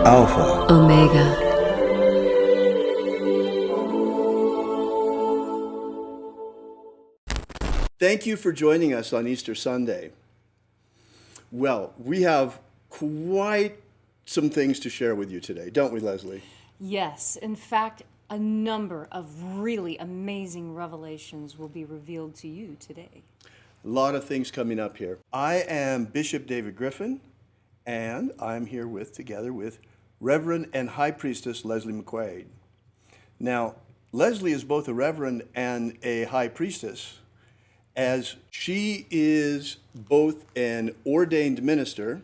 Alpha Omega. Thank you for joining us on Easter Sunday. Well, we have quite some things to share with you today, don't we, Leslie? Yes, in fact, a number of really amazing revelations will be revealed to you today. A lot of things coming up here. I am Bishop David Griffin, and I'm here together with Reverend and High Priestess Leslie McQuaid. Now, Leslie is both a Reverend and a High Priestess, as she is both an ordained minister,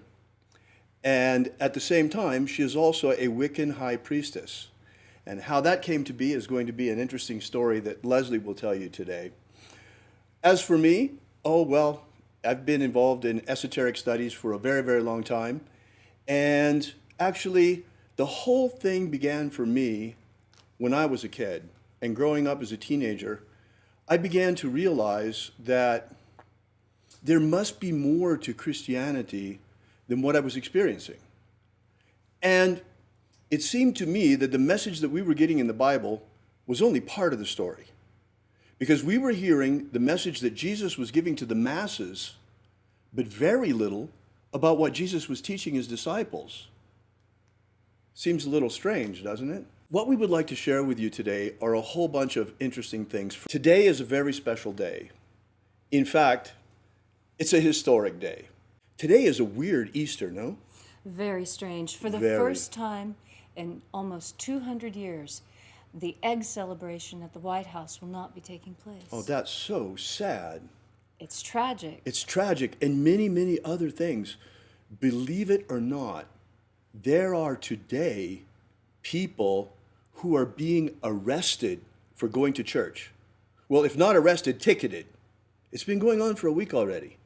and at the same time, she is also a Wiccan High Priestess. And how that came to be is going to be an interesting story that Leslie will tell you today. As for me, I've been involved in esoteric studies for a very, very long time. And actually, the whole thing began for me when I was a kid. And growing up as a teenager, I began to realize that there must be more to Christianity than what I was experiencing. And it seemed to me that the message that we were getting in the Bible was only part of the story. Because we were hearing the message that Jesus was giving to the masses, but very little about what Jesus was teaching his disciples. Seems a little strange, doesn't it? What we would like to share with you today are a whole bunch of interesting things. Today is a very special day. In fact, it's a historic day. Today is a weird Easter, no? Very strange. For the Very. first time in almost 200 years, the egg celebration at the White House will not be taking place. Oh, that's so sad. It's tragic. It's tragic, and many, many other things. Believe it or not, there are today people who are being arrested for going to church. Well, if not arrested, ticketed. It's been going on for a week already.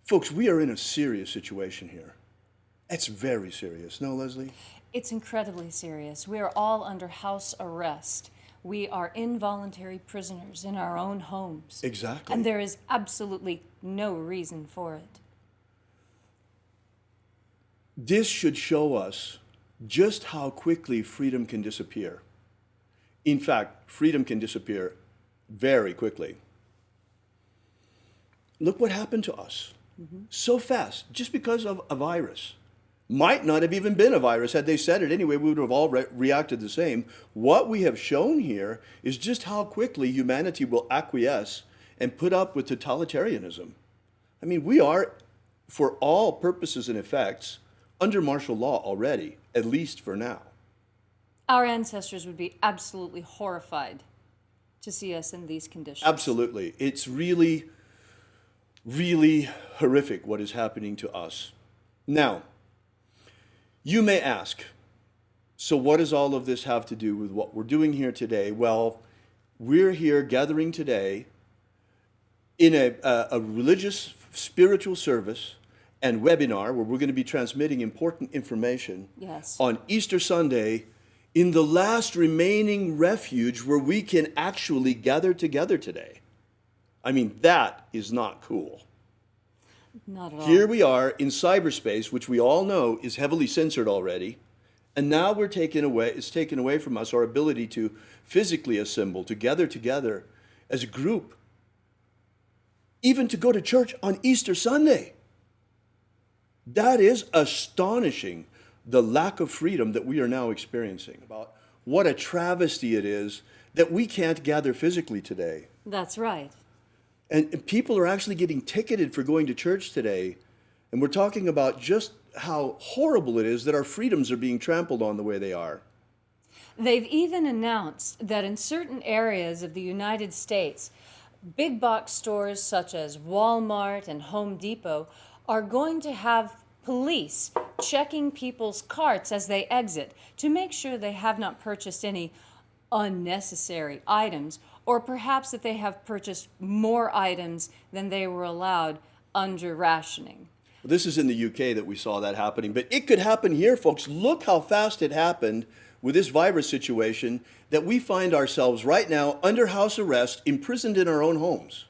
Folks, we are in a serious situation here. It's very serious, no, Leslie? It's incredibly serious. We are all under house arrest. We are involuntary prisoners in our own homes. Exactly. And there is absolutely no reason for it. This should show us just how quickly freedom can disappear. In fact, freedom can disappear very quickly. Look what happened to us. So fast, just because of a virus. Might not have even been a virus. Had they said it anyway, we would have all reacted the same. What we have shown here is just how quickly humanity will acquiesce and put up with totalitarianism. I mean, we are, for all purposes and effects, under martial law already, at least for now. Our ancestors would be absolutely horrified to see us in these conditions. Absolutely. It's really, really horrific what is happening to us. Now, you may ask, so what does all of this have to do with what we're doing here today? Well, we're here gathering today in a religious, spiritual service and webinar where we're going to be transmitting important information on Easter Sunday in the last remaining refuge where we can actually gather together today. I mean, that is not cool. Not at all. Here we are in cyberspace, which we all know is heavily censored already, and now it's taken away from us our ability to physically assemble, to gather together as a group, even to go to church on Easter Sunday. That is astonishing, the lack of freedom that we are now experiencing. About what a travesty it is that we can't gather physically today. That's right. And people are actually getting ticketed for going to church today. And we're talking about just how horrible it is that our freedoms are being trampled on the way they are. They've even announced that in certain areas of the United States, big box stores such as Walmart and Home Depot are going to have police checking people's carts as they exit to make sure they have not purchased any unnecessary items, or perhaps that they have purchased more items than they were allowed under rationing. This is in the UK that we saw that happening, but it could happen here, folks. Look how fast it happened with this virus situation that we find ourselves right now under house arrest, imprisoned in our own homes.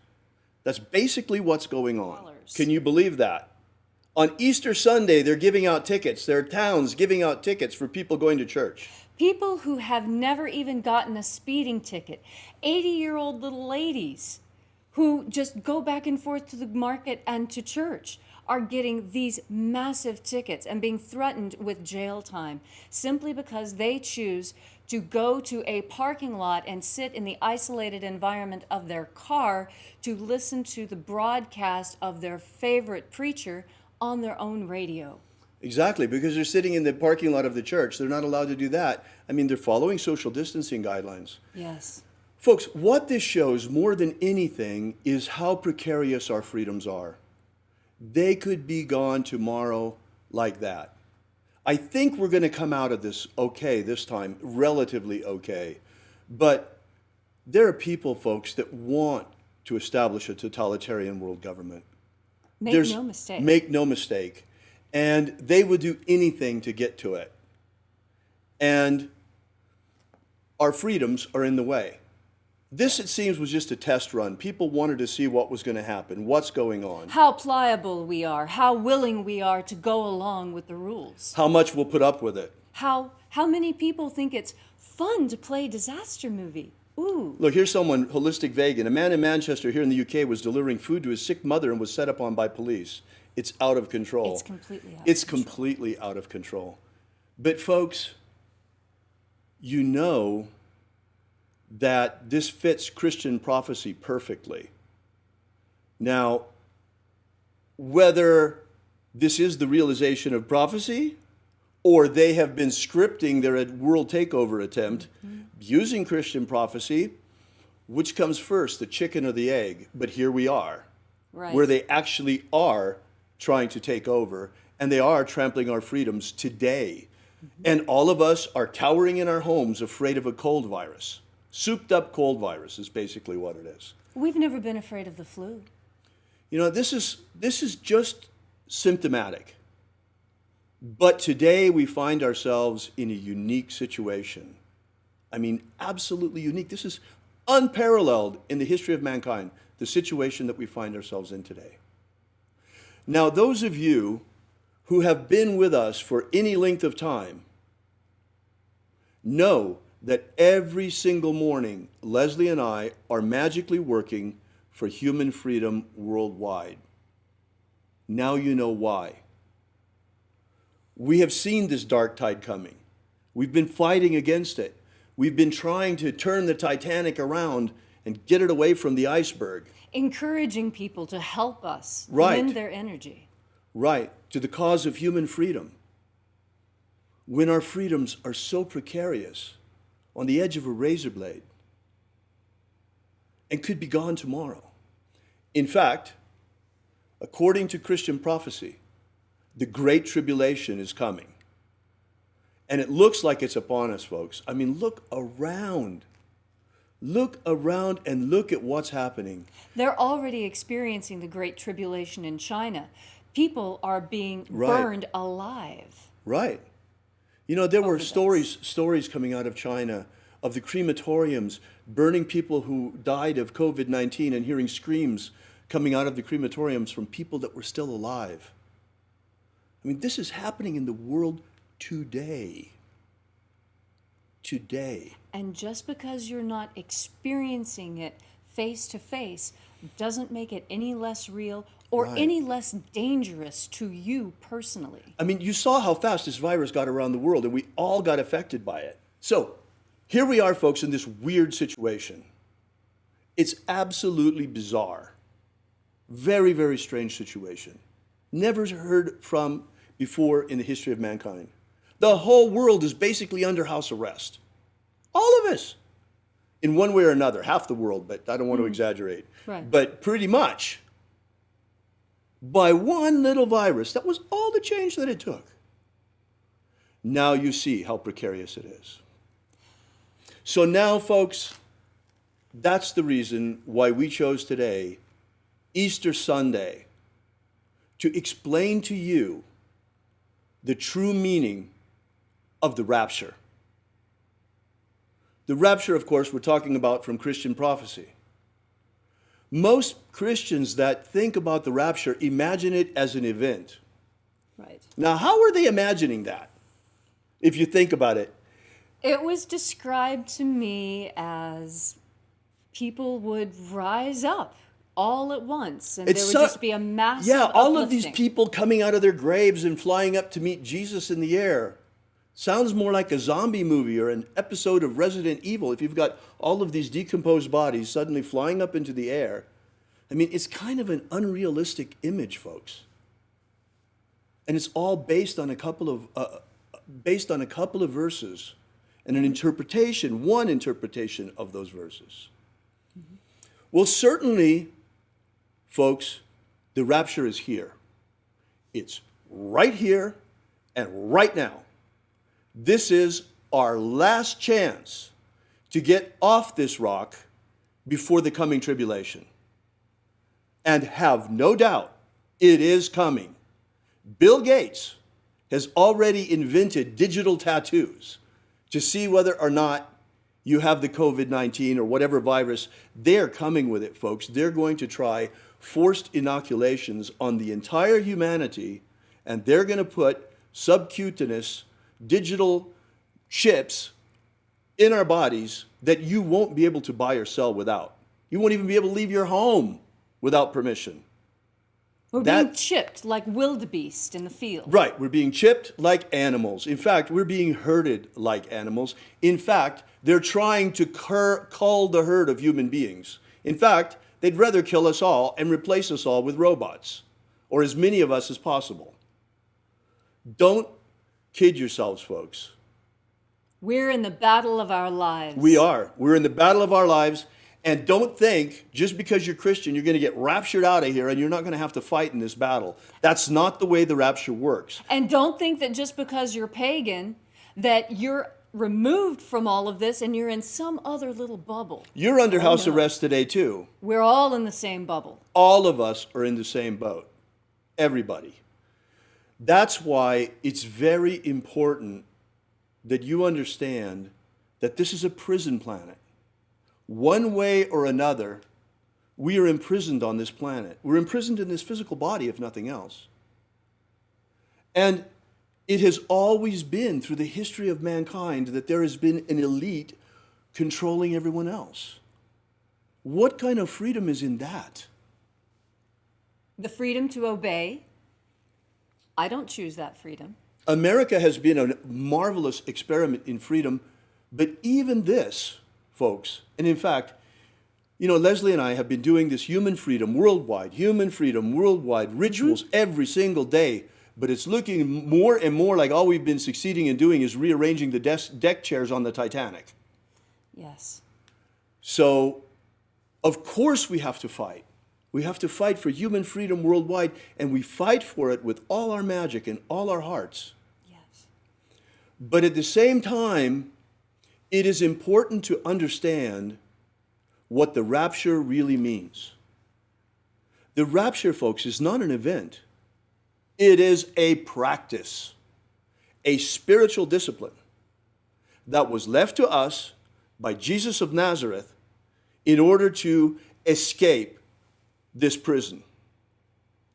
That's basically what's going on. Can you believe that? On Easter Sunday, they're giving out tickets. There are towns giving out tickets for people going to church. People who have never even gotten a speeding ticket, 80-year-old little ladies who just go back and forth to the market and to church are getting these massive tickets and being threatened with jail time simply because they choose to go to a parking lot and sit in the isolated environment of their car to listen to the broadcast of their favorite preacher on their own radio. Exactly, because they're sitting in the parking lot of the church. They're not allowed to do that. I mean, they're following social distancing guidelines. Yes. Folks, what this shows more than anything is how precarious our freedoms are. They could be gone tomorrow like that. I think we're going to come out of this okay this time, relatively okay. But there are people, folks, that want to establish a totalitarian world government. Make no mistake. Make no mistake. And they would do anything to get to it. And our freedoms are in the way. This, it seems, was just a test run. People wanted to see what was going to happen, what's going on. How pliable we are, how willing we are to go along with the rules. How much we'll put up with it. How many people think it's fun to play disaster movie? Ooh. Look, here's someone, holistic vegan. A man in Manchester here in the UK was delivering food to his sick mother and was set up on by police. It's out of control. It's completely out of It's control. completely out of control. But folks, you know that this fits Christian prophecy perfectly. Now, whether this is the realization of prophecy or they have been scripting their world takeover attempt using Christian prophecy, which comes first, the chicken or the egg? But here we are, Right. where they actually are trying to take over, and they are trampling our freedoms today. And all of us are cowering in our homes afraid of a cold virus. Souped up cold virus is basically what it is. We've never been afraid of the flu. You know, this is just symptomatic. But today we find ourselves in a unique situation. I mean, absolutely unique. This is unparalleled in the history of mankind, the situation that we find ourselves in today. Now, those of you who have been with us for any length of time know that every single morning, Leslie and I are magically working for human freedom worldwide. Now you know why. We have seen this dark tide coming. We've been fighting against it. We've been trying to turn the Titanic around and get it away from the iceberg. Encouraging people to help us Right. lend their energy. Right, to the cause of human freedom. When our freedoms are so precarious, on the edge of a razor blade, and could be gone tomorrow. In fact, according to Christian prophecy, the Great Tribulation is coming. And it looks like it's upon us, folks. I mean, look around. Look around and look at what's happening. They're already experiencing the Great Tribulation in China. People are being Right. burned alive. Right. You know, there were Overdose. stories coming out of China of the crematoriums burning people who died of COVID-19 and hearing screams coming out of the crematoriums from people that were still alive. I mean, this is happening in the world today. Today. And just because you're not experiencing it face to face doesn't make it any less real or Right. any less dangerous to you personally. I mean, you saw how fast this virus got around the world, and we all got affected by it. So, here we are, folks, in this weird situation. It's absolutely bizarre. Very, very strange situation. Never heard from before in the history of mankind. The whole world is basically under house arrest. All of us. In one way or another. Half the world, but I don't want to exaggerate. Right. But pretty much. By one little virus. That was all the change that it took. Now you see how precarious it is. So now, folks, that's the reason why we chose today, Easter Sunday, to explain to you the true meaning of the rapture. The rapture, of course, we're talking about from Christian prophecy. Most Christians that think about the rapture imagine it as an event. Right. Now, how are they imagining that? If you think about it. It was described to me as people would rise up all at once, and there would just be a massive Yeah, all of these uplifting. people coming out of their graves and flying up to meet Jesus in the air. Sounds more like a zombie movie or an episode of Resident Evil if you've got all of these decomposed bodies suddenly flying up into the air. I mean, it's kind of an unrealistic image, folks. And it's all based on a couple of verses and an interpretation, one interpretation of those verses. Mm-hmm. Well, certainly, folks, the rapture is here. It's right here and right now. This is our last chance to get off this rock before the coming tribulation. And have no doubt, it is coming. Bill Gates has already invented digital tattoos to see whether or not you have the COVID-19 or whatever virus. They're coming with it, folks. They're going to try forced inoculations on the entire humanity, and they're going to put subcutaneous digital chips in our bodies that you won't be able to buy or sell without. You won't even be able to leave your home without permission. We're being chipped like wildebeest in the field. Right, we're being chipped like animals. In fact, we're being herded like animals. In fact, they're trying to cull the herd of human beings. In fact, they'd rather kill us all and replace us all with robots, or as many of us as possible. Don't kid yourselves, folks. We're in the battle of our lives. We are. We're in the battle of our lives. And don't think just because you're Christian, you're going to get raptured out of here and you're not going to have to fight in this battle. That's not the way the rapture works. And don't think that just because you're pagan, that you're removed from all of this and you're in some other little bubble. You're under house arrest today, too. We're all in the same bubble. All of us are in the same boat. Everybody. That's why it's very important that you understand that this is a prison planet. One way or another, we are imprisoned on this planet. We're imprisoned in this physical body, if nothing else. And it has always been through the history of mankind that there has been an elite controlling everyone else. What kind of freedom is in that? The freedom to obey. I don't choose that freedom. America has been a marvelous experiment in freedom, but even this, folks, and in fact, you know, Leslie and I have been doing this human freedom worldwide rituals every single day, but it's looking more and more like all we've been succeeding in doing is rearranging the deck chairs on the Titanic. Yes. So, of course we have to fight. We have to fight for human freedom worldwide, and we fight for it with all our magic and all our hearts. Yes. But at the same time, it is important to understand what the rapture really means. The rapture, folks, is not an event. It is a practice, a spiritual discipline that was left to us by Jesus of Nazareth in order to escape this prison.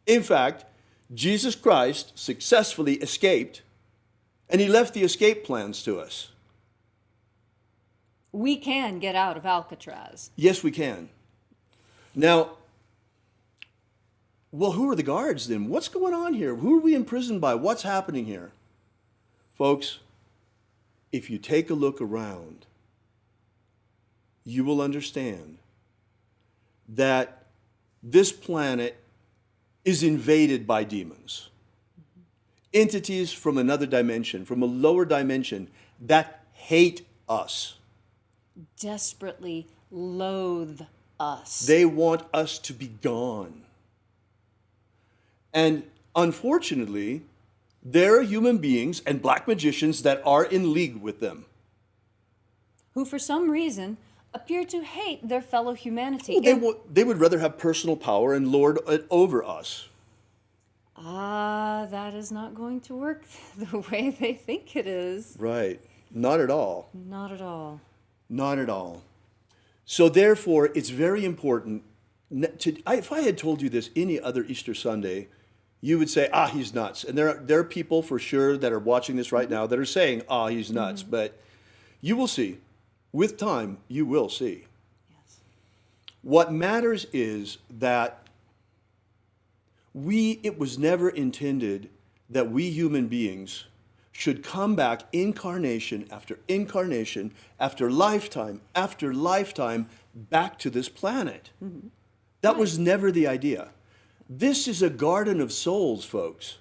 In fact, Jesus Christ successfully escaped, and he left the escape plans to us. We can get out of Alcatraz. Yes, we can. Now, well, who are the guards then? What's going on here? Who are we imprisoned by? What's happening here? Folks, if you take a look around, you will understand that this planet is invaded by demons. Entities from another dimension, from a lower dimension, that hate us. Desperately loathe us. They want us to be gone. And unfortunately, there are human beings and black magicians that are in league with them. Who, for some reason, appear to hate their fellow humanity. Well, they would rather have personal power and lord it over us. That is not going to work the way they think it is. Right. Not at all. Not at all. Not at all. So therefore, it's very important. If I had told you this any other Easter Sunday, you would say, ah, he's nuts. And there are people for sure that are watching this right now that are saying, ah, he's nuts. But you will see. With time, you will see. Yes. What matters is that it was never intended that we human beings should come back incarnation after lifetime back to this planet. That was never the idea. This is a garden of souls, folks.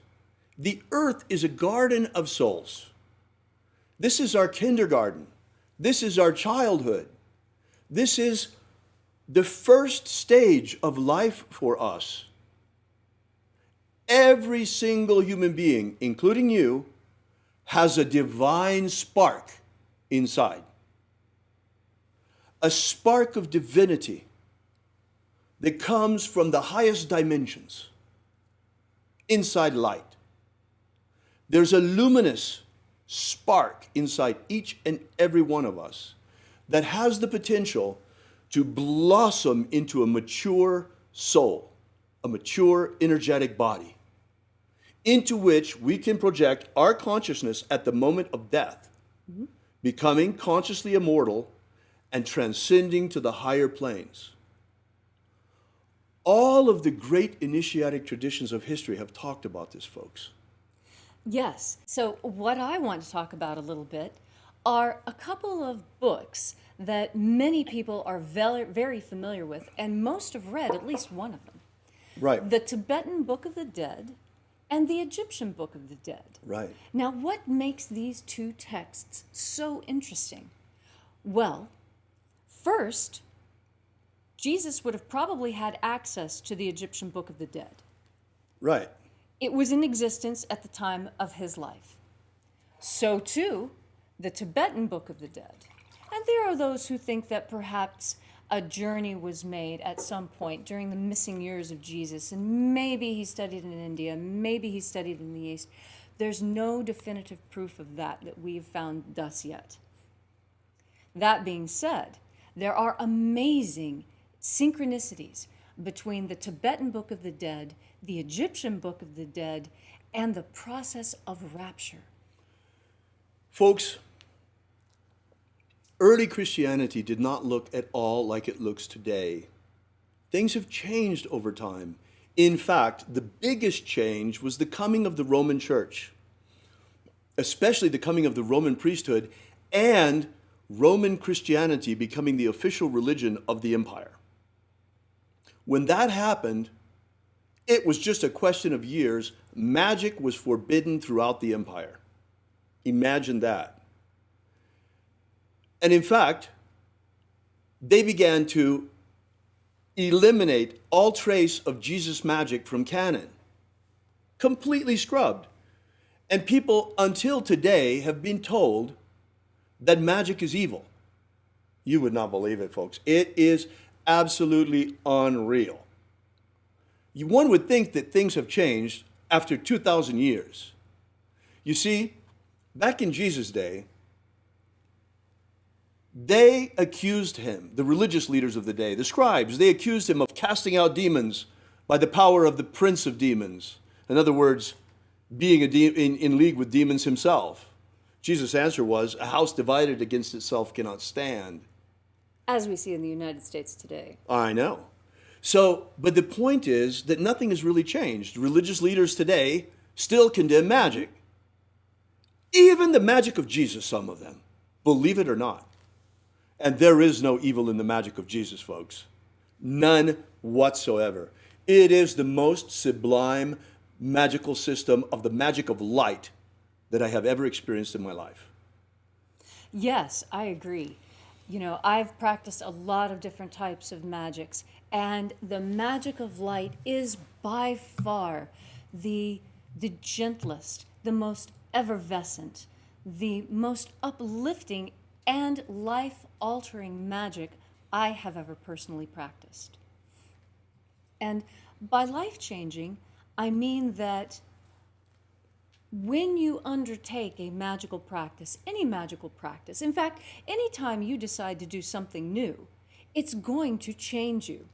The earth is a garden of souls. This is our kindergarten. This is our childhood. This is the first stage of life for us. Every single human being, including you, has a divine spark inside. A spark of divinity that comes from the highest dimensions, inside light. There's a luminous spark inside each and every one of us that has the potential to blossom into a mature soul, a mature energetic body, into which we can project our consciousness at the moment of death, becoming consciously immortal and transcending to the higher planes. All of the great initiatic traditions of history have talked about this, folks. Yes. So what I want to talk about a little bit are a couple of books that many people are very, very familiar with, and most have read at least one of them. Right. The Tibetan Book of the Dead and the Egyptian Book of the Dead. Right. Now, what makes these two texts so interesting? Well, first, Jesus would have probably had access to the Egyptian Book of the Dead. Right. It was in existence at the time of his life. So too, the Tibetan Book of the Dead. And there are those who think that perhaps a journey was made at some point during the missing years of Jesus, and maybe he studied in India, maybe he studied in the East. There's no definitive proof of that we've found thus yet. That being said, there are amazing synchronicities between the Tibetan Book of the Dead, the Egyptian Book of the Dead, and the process of rapture. Folks, early Christianity did not look at all like it looks today. Things have changed over time. In fact, the biggest change was the coming of the Roman Church, especially the coming of the Roman priesthood and Roman Christianity becoming the official religion of the empire. When that happened, it was just a question of years. Magic was forbidden throughout the empire. Imagine that. And in fact, they began to eliminate all trace of Jesus' magic from canon. Completely scrubbed. And people until today have been told that magic is evil. You would not believe it, folks. It is absolutely unreal. One would think that things have changed after 2,000 years. You see, back in Jesus' day, they accused him, the religious leaders of the day, the scribes, they accused him of casting out demons by the power of the prince of demons. In other words, being in league with demons himself. Jesus' answer was, a house divided against itself cannot stand. As we see in the United States today. I know. So, but the point is that nothing has really changed. Religious leaders today still condemn magic. Even the magic of Jesus, some of them, believe it or not. And there is no evil in the magic of Jesus, folks. None whatsoever. It is the most sublime magical system of the magic of light that I have ever experienced in my life. Yes, I agree. You know, I've practiced a lot of different types of magics, and the magic of light is by far the gentlest, the most effervescent, the most uplifting and life-altering magic I have ever personally practiced. And by life-changing, I mean that when you undertake a magical practice, any magical practice, in fact, anytime you decide to do something new, it's going to change you.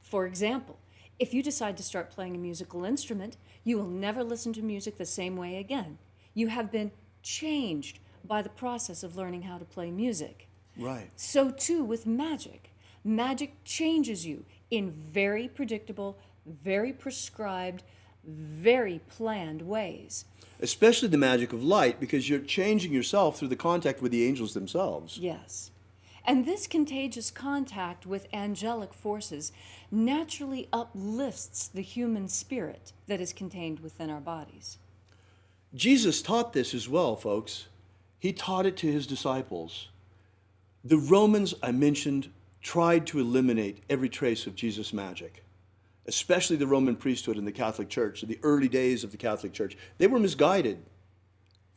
For example, If you decide to start playing a musical instrument, you will never listen to music the same way again. You have been changed by the process of learning how to play music. Right. So too with magic. Magic changes you in very predictable, very prescribed, very planned ways. Especially the magic of light, because you're changing yourself through the contact with the angels themselves. Yes. And this contagious contact with angelic forces naturally uplifts the human spirit that is contained within our bodies. Jesus taught this as well, folks. He taught it to his disciples. The Romans, I mentioned, tried to eliminate every trace of Jesus' magic, especially the Roman priesthood and the Catholic Church, in the early days of the Catholic Church. They were misguided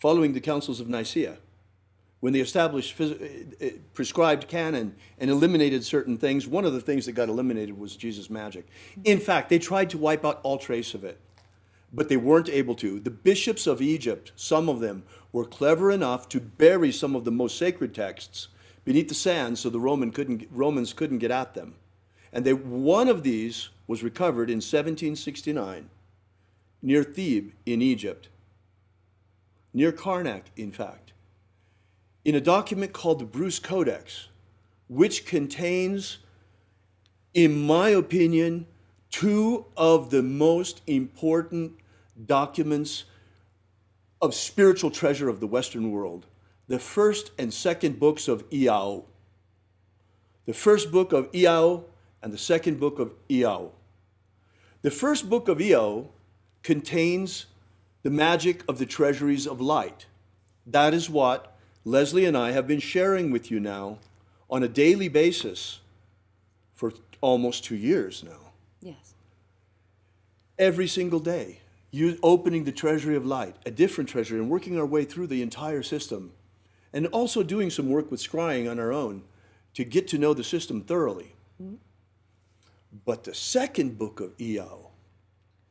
following the councils of Nicaea, when they established prescribed canon and eliminated certain things. One of the things that got eliminated was Jesus' magic. In fact, they tried to wipe out all trace of it, but they weren't able to. The bishops of Egypt, some of them, were clever enough to bury some of the most sacred texts beneath the sand so the Romans couldn't get at them. And one of these was recovered in 1769 near Thebes in Egypt, near Karnak, in fact, in a document called the Bruce Codex, which contains, in my opinion, two of the most important documents of spiritual treasure of the Western world. The first and second books of Iao. The first book of Iao and the second book of Iao. The first book of Iao contains the magic of the treasuries of light. That is what Leslie and I have been sharing with you now on a daily basis for almost 2 years now. Yes. Every single day, opening the treasury of light, a different treasury, and working our way through the entire system. And also doing some work with scrying on our own to get to know the system thoroughly. Mm-hmm. But the second book of Iao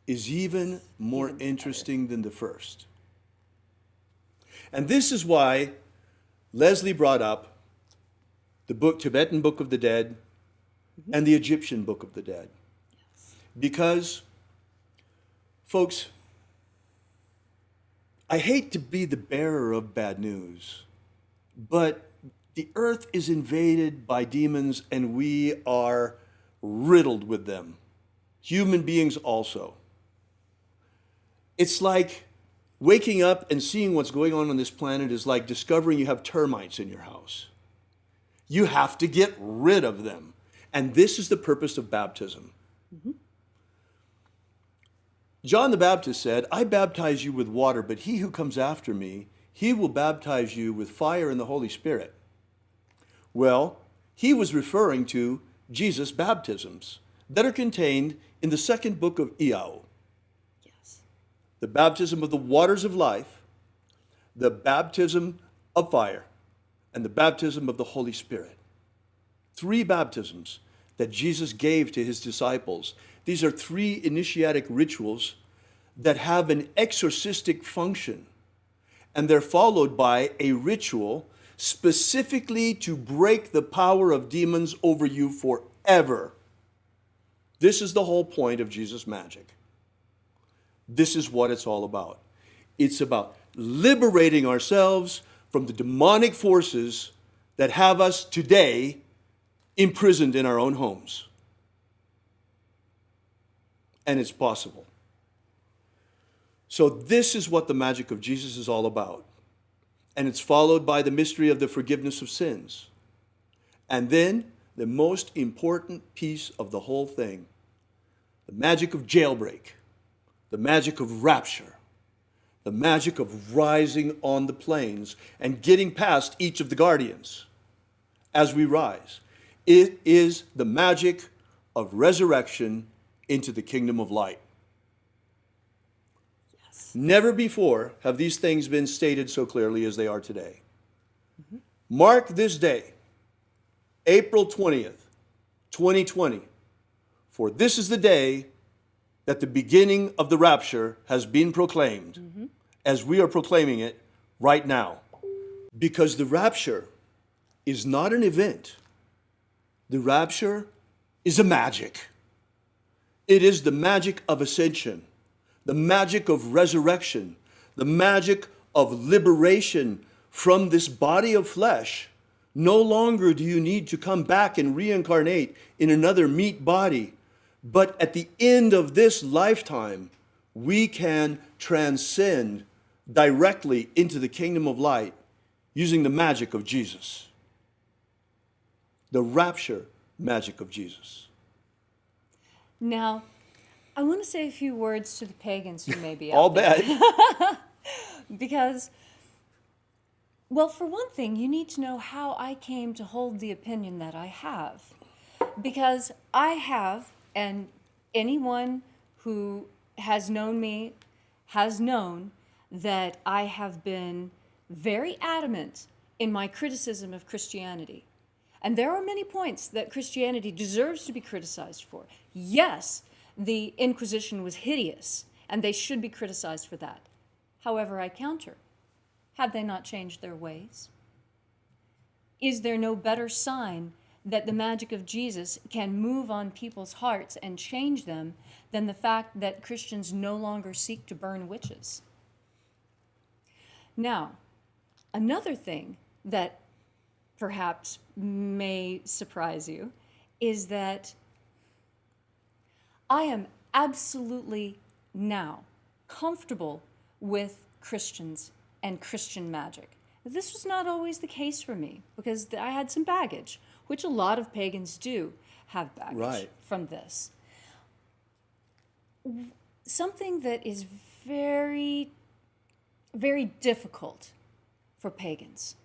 is even more interesting than the first. And this is why Leslie brought up the Tibetan Book of the Dead and the Egyptian Book of the Dead. Yes. Because, folks, I hate to be the bearer of bad news, but the earth is invaded by demons and we are riddled with them. Human beings also. It's like waking up and seeing what's going on this planet is like discovering you have termites in your house. You have to get rid of them. And this is the purpose of baptism. Mm-hmm. John the Baptist said, I baptize you with water, but he who comes after me, he will baptize you with fire and the Holy Spirit. Well, he was referring to Jesus' baptisms that are contained in the second book of Iao. Yes. The baptism of the waters of life, the baptism of fire, and the baptism of the Holy Spirit. 3 baptisms that Jesus gave to his disciples. These are 3 initiatic rituals that have an exorcistic function. And they're followed by a ritual specifically to break the power of demons over you forever. This is the whole point of Jesus' magic. This is what it's all about. It's about liberating ourselves from the demonic forces that have us today imprisoned in our own homes. And it's possible. So this is what the magic of Jesus is all about. And it's followed by the mystery of the forgiveness of sins. And then the most important piece of the whole thing, the magic of jailbreak, the magic of rapture, the magic of rising on the plains and getting past each of the guardians as we rise. It is the magic of resurrection into the kingdom of light. Yes. Never before have these things been stated so clearly as they are today. Mm-hmm. Mark this day, April 20th, 2020, for this is the day that the beginning of the rapture has been proclaimed, mm-hmm. as we are proclaiming it right now. Because the rapture is not an event. The rapture is a magic. It is the magic of ascension, the magic of resurrection, the magic of liberation from this body of flesh. No longer do you need to come back and reincarnate in another meat body. But at the end of this lifetime, we can transcend directly into the kingdom of light using the magic of Jesus. The rapture magic of Jesus. Now, I want to say a few words to the pagans who may be out I'll there. bet. Because, well, for one thing, you need to know how I came to hold the opinion that I have. Because I have, and anyone who has known me has known that I have been very adamant in my criticism of Christianity. And there are many points that Christianity deserves to be criticized for. Yes, the Inquisition was hideous, and they should be criticized for that. However, I counter. Have they not changed their ways? Is there no better sign that the magic of Jesus can move on people's hearts and change them than the fact that Christians no longer seek to burn witches? Now, another thing that perhaps may surprise you is that I am absolutely now comfortable with Christians and Christian magic. This was not always the case for me because I had some baggage, which a lot of pagans do have baggage from this. Something that is very, very difficult for pagans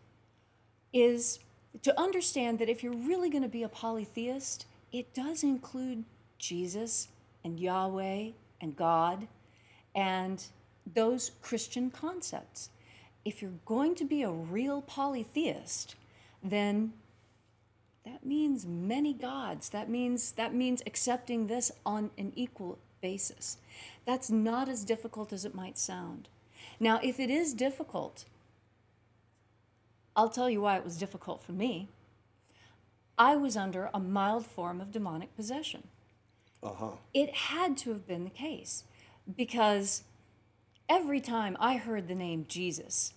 is to understand that if you're really going to be a polytheist, it does include Jesus and Yahweh and God and those Christian concepts. If you're going to be a real polytheist, then that means many gods. That means accepting this on an equal basis. That's not as difficult as it might sound. Now, if it is difficult, I'll tell you why it was difficult for me. I was under a mild form of demonic possession. It had to have been the case because every time I heard the name Jesus,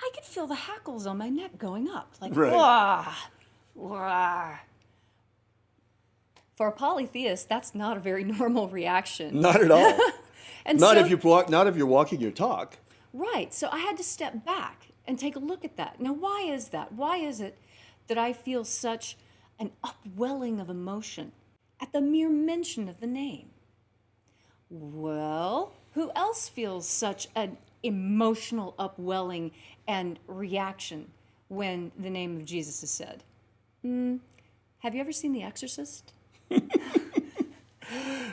I could feel the hackles on my neck going up, like, wah, wah. For a polytheist, that's not a very normal reaction. Not at all. And not so, if you're walking your talk. Right. So I had to step back and take a look at that. Now, why is that? Why is it that I feel such an upwelling of emotion at the mere mention of the name? Well, who else feels such an emotional upwelling and reaction when the name of Jesus is said? Have you ever seen The Exorcist?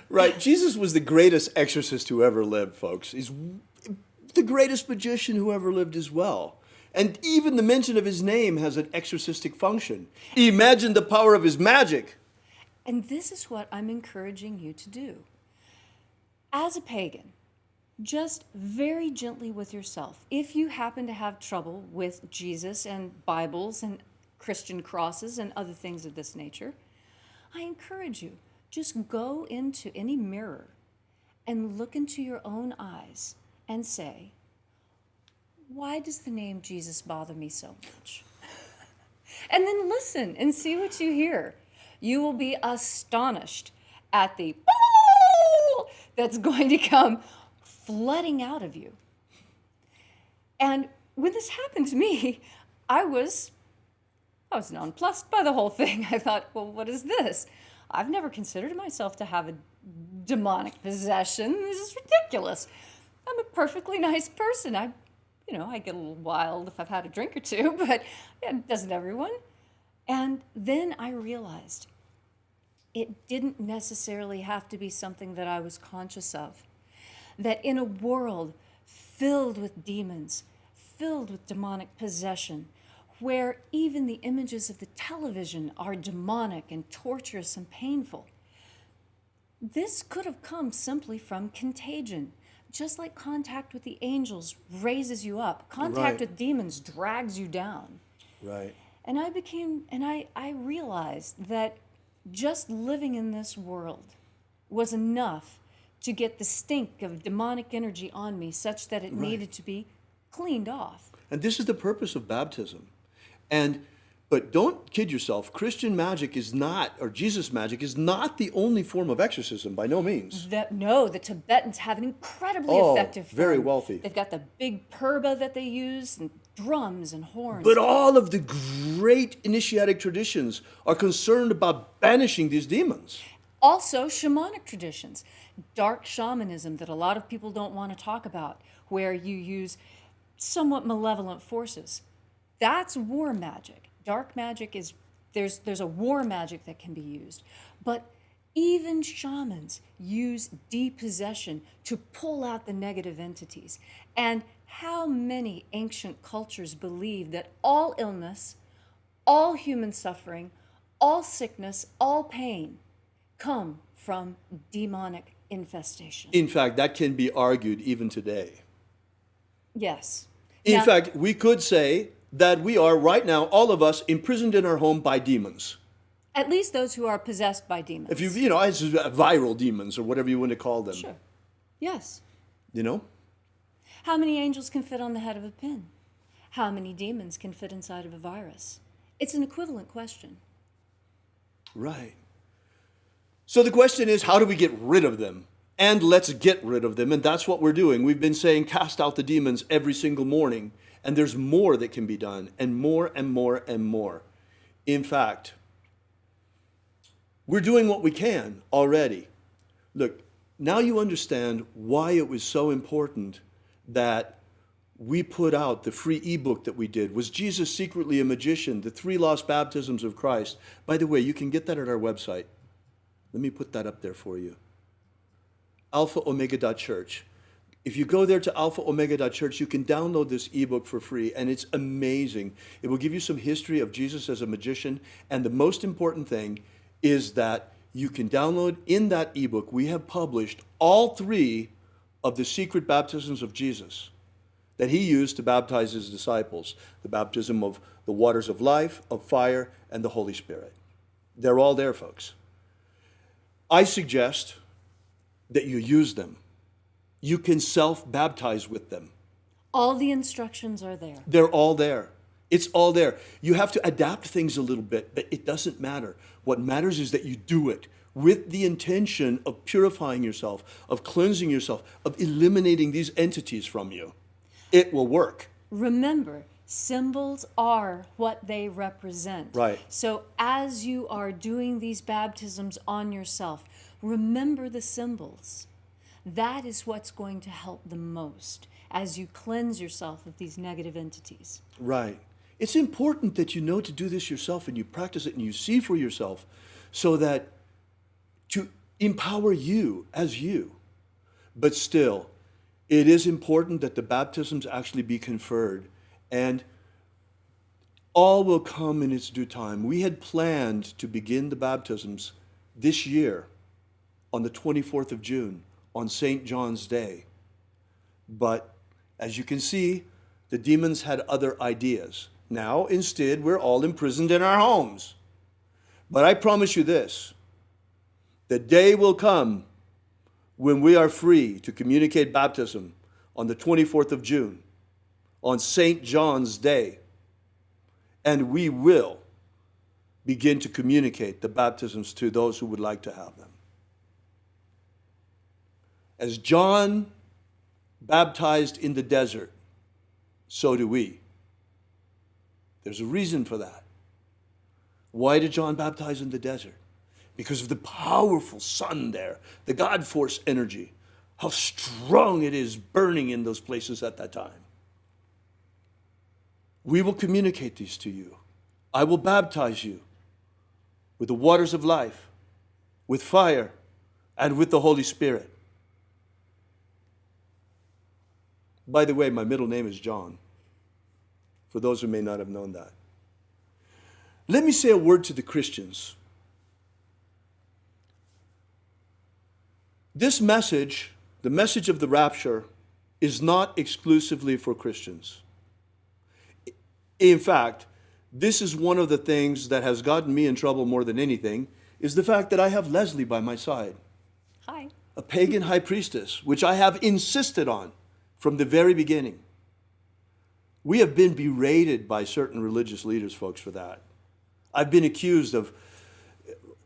Right. Jesus was the greatest exorcist who ever lived, folks. He's the greatest magician who ever lived as well. And even the mention of his name has an exorcistic function. Imagine the power of his magic. And this is what I'm encouraging you to do. As a pagan, just very gently with yourself, if you happen to have trouble with Jesus and Bibles and Christian crosses and other things of this nature, I encourage you, just go into any mirror and look into your own eyes and say, why does the name Jesus bother me so much? And then listen and see what you hear. You will be astonished at the that's going to come flooding out of you. And when this happened to me, I was nonplussed by the whole thing. I thought, well, what is this? I've never considered myself to have a demonic possession. This is ridiculous. I'm a perfectly nice person. I get a little wild if I've had a drink or two, but doesn't everyone? And then I realized it didn't necessarily have to be something that I was conscious of. That in a world filled with demons, filled with demonic possession, where even the images of the television are demonic and torturous and painful, this could have come simply from contagion. Just like contact with the angels raises you up, contact with demons drags you down. Right. And I realized that just living in this world was enough to get the stink of demonic energy on me such that it needed to be cleaned off. And this is the purpose of baptism. But don't kid yourself. Christian magic is not, or Jesus magic is not the only form of exorcism, by no means. No, the Tibetans have an incredibly effective form. Very wealthy. They've got the big purba that they use, and drums and horns. But all of the great initiatic traditions are concerned about banishing these demons. Also, shamanic traditions, dark shamanism that a lot of people don't want to talk about, where you use somewhat malevolent forces. That's war magic. Dark magic is, there's a war magic that can be used. But even shamans use depossession to pull out the negative entities. And how many ancient cultures believe that all illness, all human suffering, all sickness, all pain come from demonic infestation? In fact, that can be argued even today. Yes. In fact, we could say that we are right now, all of us, imprisoned in our home by demons. At least those who are possessed by demons. If it's viral demons or whatever you want to call them. Sure. Yes. You know? How many angels can fit on the head of a pin? How many demons can fit inside of a virus? It's an equivalent question. Right. So the question is, how do we get rid of them? And let's get rid of them. And that's what we're doing. We've been saying, cast out the demons every single morning. And there's more that can be done, and more and more and more. In fact, we're doing what we can already. Look, now you understand why it was so important that we put out the free ebook that we did. Was Jesus secretly a magician? The 3 lost baptisms of Christ. By the way, you can get that at our website. Let me put that up there for you. alphaomega.church. If you go there to alphaomega.church, you can download this ebook for free, and it's amazing. It will give you some history of Jesus as a magician, and the most important thing is that you can download in that ebook. We have published all 3 of the secret baptisms of Jesus that he used to baptize his disciples. The baptism of the waters of life, of fire, and the Holy Spirit. They're all there, folks. I suggest that you use them. You can self-baptize with them. All the instructions are there. They're all there. It's all there. You have to adapt things a little bit, but it doesn't matter. What matters is that you do it with the intention of purifying yourself, of cleansing yourself, of eliminating these entities from you. It will work. Remember, symbols are what they represent. Right. So as you are doing these baptisms on yourself, remember the symbols. That is what's going to help the most as you cleanse yourself of these negative entities. Right. It's important that you know to do this yourself and you practice it and you see for yourself so that to empower you as you. But still, it is important that the baptisms actually be conferred, and all will come in its due time. We had planned to begin the baptisms this year on the 24th of June. On St. John's Day. But as you can see, the demons had other ideas. Now, instead, we're all imprisoned in our homes. But I promise you this, the day will come when we are free to communicate baptism on the 24th of June, on St. John's Day. And we will begin to communicate the baptisms to those who would like to have them. As John baptized in the desert, so do we. There's a reason for that. Why did John baptize in the desert? Because of the powerful sun there, the God force energy, how strong it is burning in those places at that time. We will communicate these to you. I will baptize you with the waters of life, with fire, and with the Holy Spirit. By the way, my middle name is John, for those who may not have known that. Let me say a word to the Christians. This message, the message of the rapture, is not exclusively for Christians. In fact, this is one of the things that has gotten me in trouble more than anything, is the fact that I have Leslie by my side. Hi. A pagan high priestess, which I have insisted on from the very beginning. We have been berated by certain religious leaders, folks, for that. I've been accused of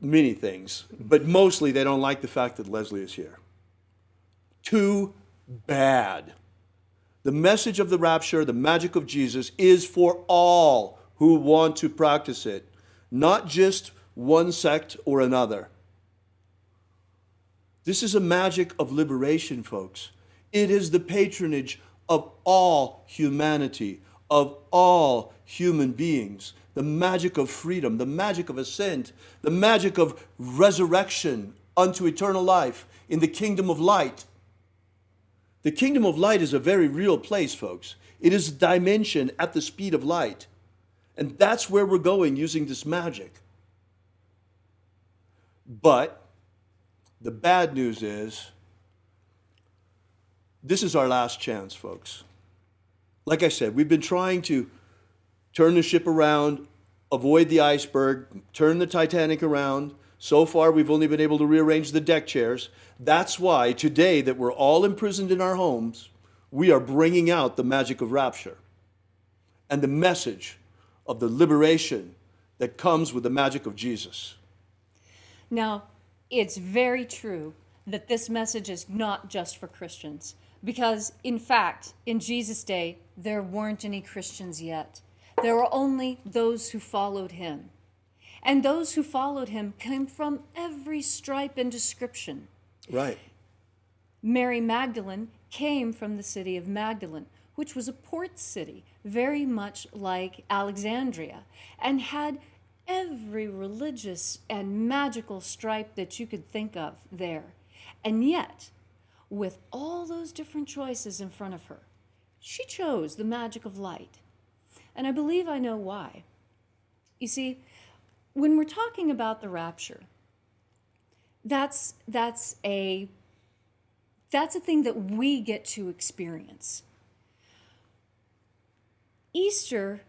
many things, but mostly they don't like the fact that Leslie is here. Too bad. The message of the rapture, the magic of Jesus, is for all who want to practice it, not just one sect or another. This is a magic of liberation, folks. It is the patronage of all humanity, of all human beings. The magic of freedom, the magic of ascent, the magic of resurrection unto eternal life in the kingdom of light. The kingdom of light is a very real place, folks. It is a dimension at the speed of light. And that's where we're going using this magic. But the bad news is, this is our last chance, folks. Like I said, we've been trying to turn the ship around, avoid the iceberg, turn the Titanic around. So far, we've only been able to rearrange the deck chairs. That's why today that we're all imprisoned in our homes, we are bringing out the magic of rapture and the message of the liberation that comes with the magic of Jesus. Now, it's very true that this message is not just for Christians, because in fact, in Jesus' day, there weren't any Christians yet. There were only those who followed him. And those who followed him came from every stripe and description. Right. Mary Magdalene came from the city of Magdalene, which was a port city, very much like Alexandria, and had every religious and magical stripe that you could think of there. And yet, with all those different choices in front of her, she chose the magic of light. And I believe I know why. You see, when we're talking about the rapture, that's a thing that we get to experience. Easter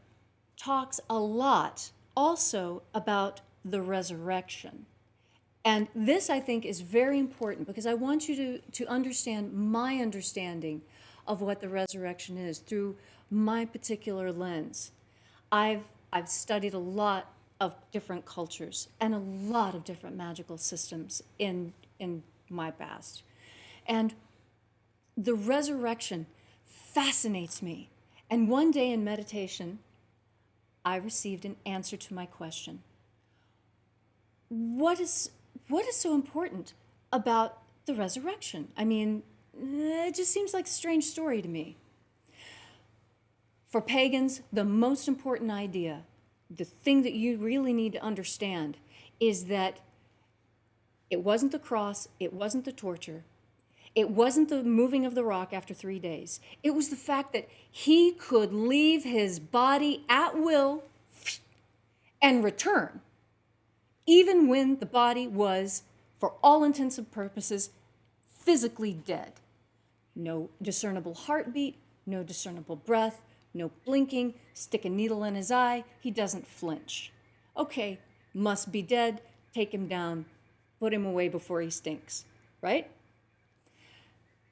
talks a lot also about the resurrection. And this, I think, is very important because I want you to understand my understanding of what the resurrection is through my particular lens. I've studied a lot of different cultures and a lot of different magical systems in my past. And the resurrection fascinates me. And one day in meditation, I received an answer to my question. What is so important about the resurrection? I mean, it just seems like a strange story to me. For pagans, the most important idea, the thing that you really need to understand, is that it wasn't the cross, it wasn't the torture, it wasn't the moving of the rock after 3 days. It was the fact that he could leave his body at will and return, even when the body was, for all intents and purposes, physically dead. No discernible heartbeat, no discernible breath, no blinking, stick a needle in his eye, he doesn't flinch. Okay, must be dead, take him down, put him away before he stinks, right?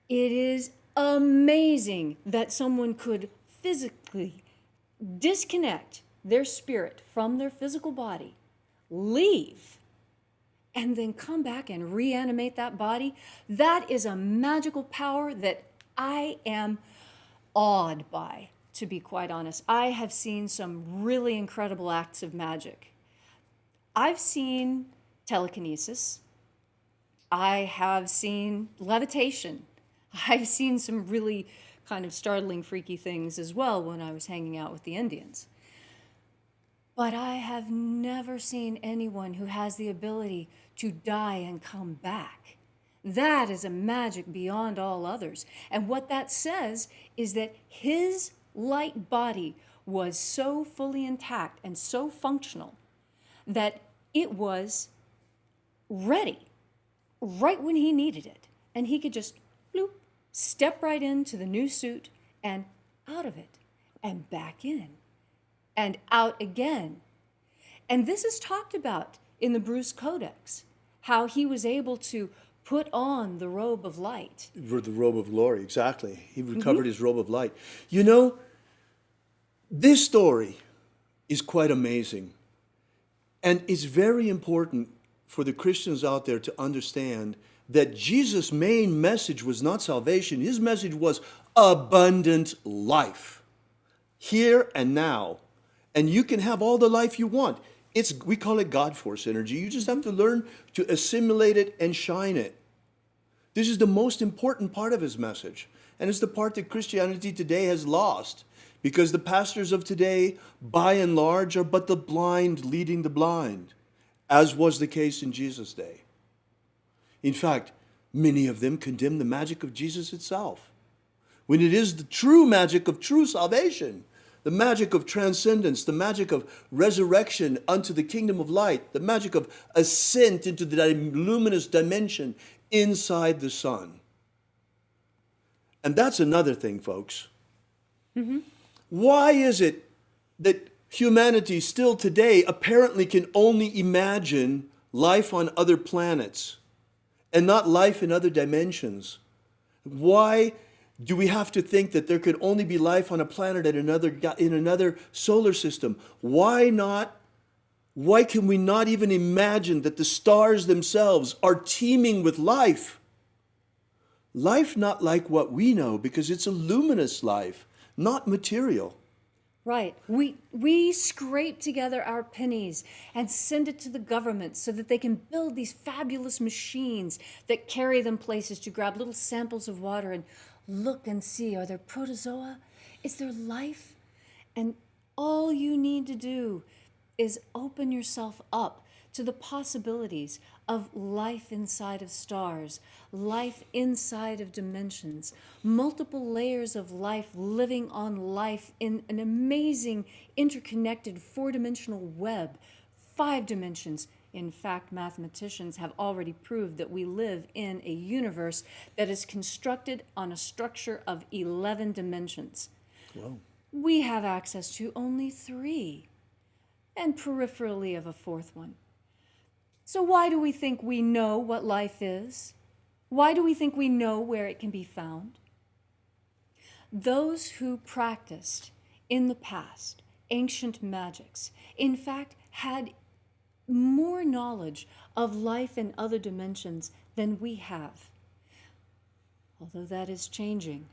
It is amazing that someone could physically disconnect their spirit from their physical body, leave, and then come back and reanimate that body. That is a magical power that I am awed by, to be quite honest. I have seen some really incredible acts of magic. I've seen telekinesis. I have seen levitation. I've seen some really kind of startling, freaky things as well when I was hanging out with the Indians. But I have never seen anyone who has the ability to die and come back. That is a magic beyond all others. And what that says is that his light body was so fully intact and so functional that it was ready right when he needed it. And he could just bloop, step right into the new suit and out of it and back in and out again. And this is talked about in the Bruce Codex, how he was able to put on the robe of light. The robe of glory, exactly. He recovered his robe of light. You know, this story is quite amazing. And it's very important for the Christians out there to understand that Jesus' main message was not salvation. His message was abundant life, here and now. And you can have all the life you want. We call it God force energy. You just have to learn to assimilate it and shine it. This is the most important part of his message. And it's the part that Christianity today has lost, because the pastors of today, by and large, are but the blind leading the blind, as was the case in Jesus' day. In fact, many of them condemn the magic of Jesus itself, when it is the true magic of true salvation, the magic of transcendence, the magic of resurrection unto the kingdom of light, the magic of ascent into the luminous dimension inside the sun. And that's another thing, folks. Why is it that humanity still today apparently can only imagine life on other planets and not life in other dimensions? Why do we have to think that there could only be life on a planet in another solar system? Why not? Why can we not even imagine that the stars themselves are teeming with life? Life not like what we know, because it's a luminous life, not material. Right. We scrape together our pennies and send it to the government so that they can build these fabulous machines that carry them places to grab little samples of water and look and see, are there protozoa? Is there life? And all you need to do is open yourself up to the possibilities of life inside of stars, life inside of dimensions, multiple layers of life living on life in an amazing interconnected four-dimensional web, 5 dimensions. In fact, mathematicians have already proved that we live in a universe that is constructed on a structure of 11 dimensions. Wow. We have access to only 3, and peripherally of a 4th one. So why do we think we know what life is? Why do we think we know where it can be found? Those who practiced in the past ancient magics, in fact, had more knowledge of life in other dimensions than we have. Although that is changing.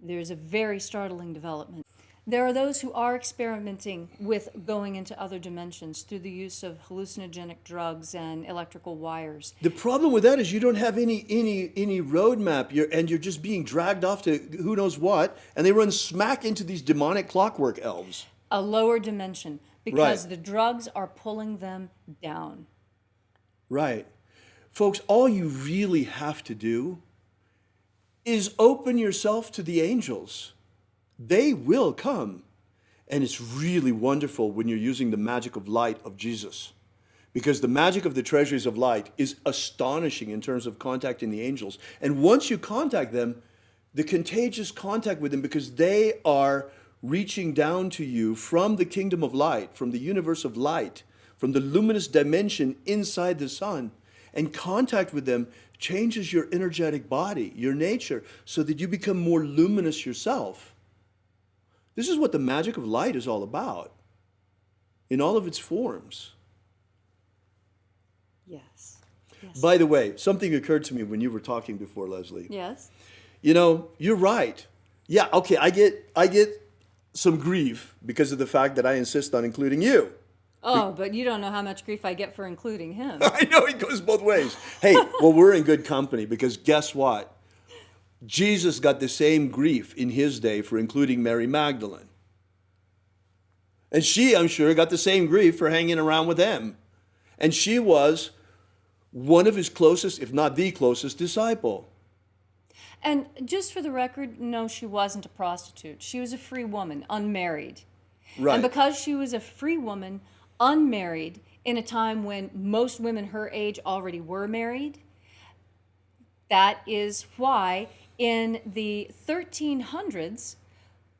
There's a very startling development. There are those who are experimenting with going into other dimensions through the use of hallucinogenic drugs and electrical wires. The problem with that is you don't have any roadmap, and you're just being dragged off to who knows what, and they run smack into these demonic clockwork elves. A lower dimension, because Right. the drugs are pulling them down. Right. Folks, all you really have to do is open yourself to the angels. They will come. And it's really wonderful when you're using the magic of light of Jesus, because the magic of the treasuries of light is astonishing in terms of contacting the angels. And once you contact them, the contagious contact with them, because they are reaching down to you from the kingdom of light, from the universe of light, from the luminous dimension inside the sun, and contact with them changes your energetic body, your nature, so that you become more luminous yourself. This is what the magic of light is all about, in all of its forms. Yes. Yes. By the way, something occurred to me when you were talking before, Leslie. Yes. You know, you're right. Yeah, okay, I get some grief because of the fact that I insist on including you. Oh, but you don't know how much grief I get for including him. I know it goes both ways. Hey, well, we're in good company, because guess what? Jesus got the same grief in his day for including Mary Magdalene. And she, I'm sure, got the same grief for hanging around with him. And she was one of his closest, if not the closest, disciple. And just for the record, no, she wasn't a prostitute. She was a free woman, unmarried. Right. And because she was a free woman, unmarried, in a time when most women her age already were married, that is why in the 1300s,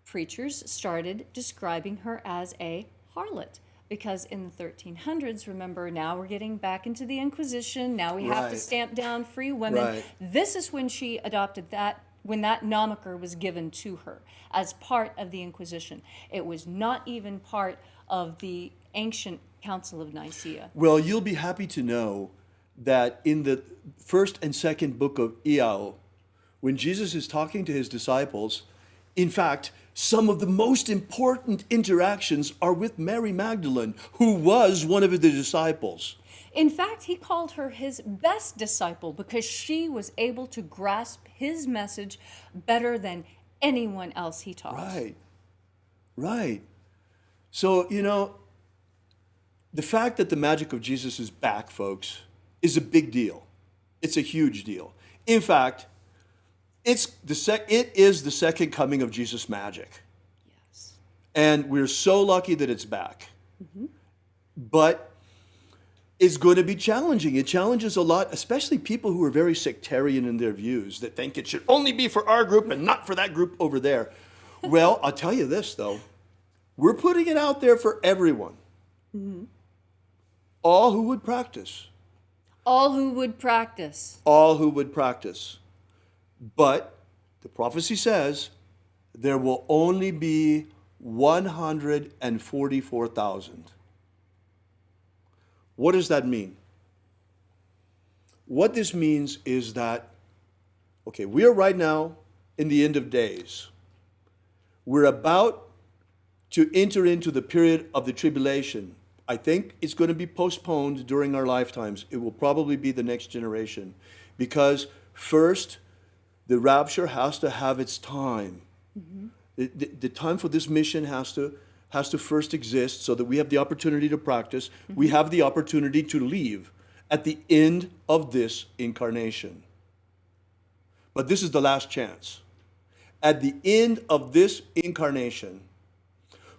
preachers started describing her as a harlot, because in the 1300s, remember, now we're getting back into the Inquisition, now we have to Right. stamp down free women. Right. This is when she adopted that, when that moniker was given to her as part of the Inquisition. It was not even part of the ancient Council of Nicaea. Well, you'll be happy to know that in the first and second book of Iao, when Jesus is talking to his disciples, in fact, some of the most important interactions are with Mary Magdalene, who was one of the disciples. In fact, he called her his best disciple because she was able to grasp his message better than anyone else he taught. Right, right. So, you know, the fact that the magic of Jesus is back, folks, is a big deal. It's a huge deal. In fact, it is the second coming of Jesus' magic. Yes. And we're so lucky that it's back. But it's going to be challenging. It challenges a lot, especially people who are very sectarian in their views, that think it should only be for our group and not for that group over there. Well, I'll tell you this, though. We're putting it out there for everyone. All who would practice. All who would practice. All who would practice. But the prophecy says there will only be 144,000. What does that mean? What this means is that, okay, we are right now in the end of days. We're about to enter into the period of the tribulation. I think it's going to be postponed during our lifetimes. It will probably be the next generation. Because first, the rapture has to have its time. The time for this mission has to first exist so that we have the opportunity to practice. We have the opportunity to leave at the end of this incarnation. But this is the last chance. At the end of this incarnation,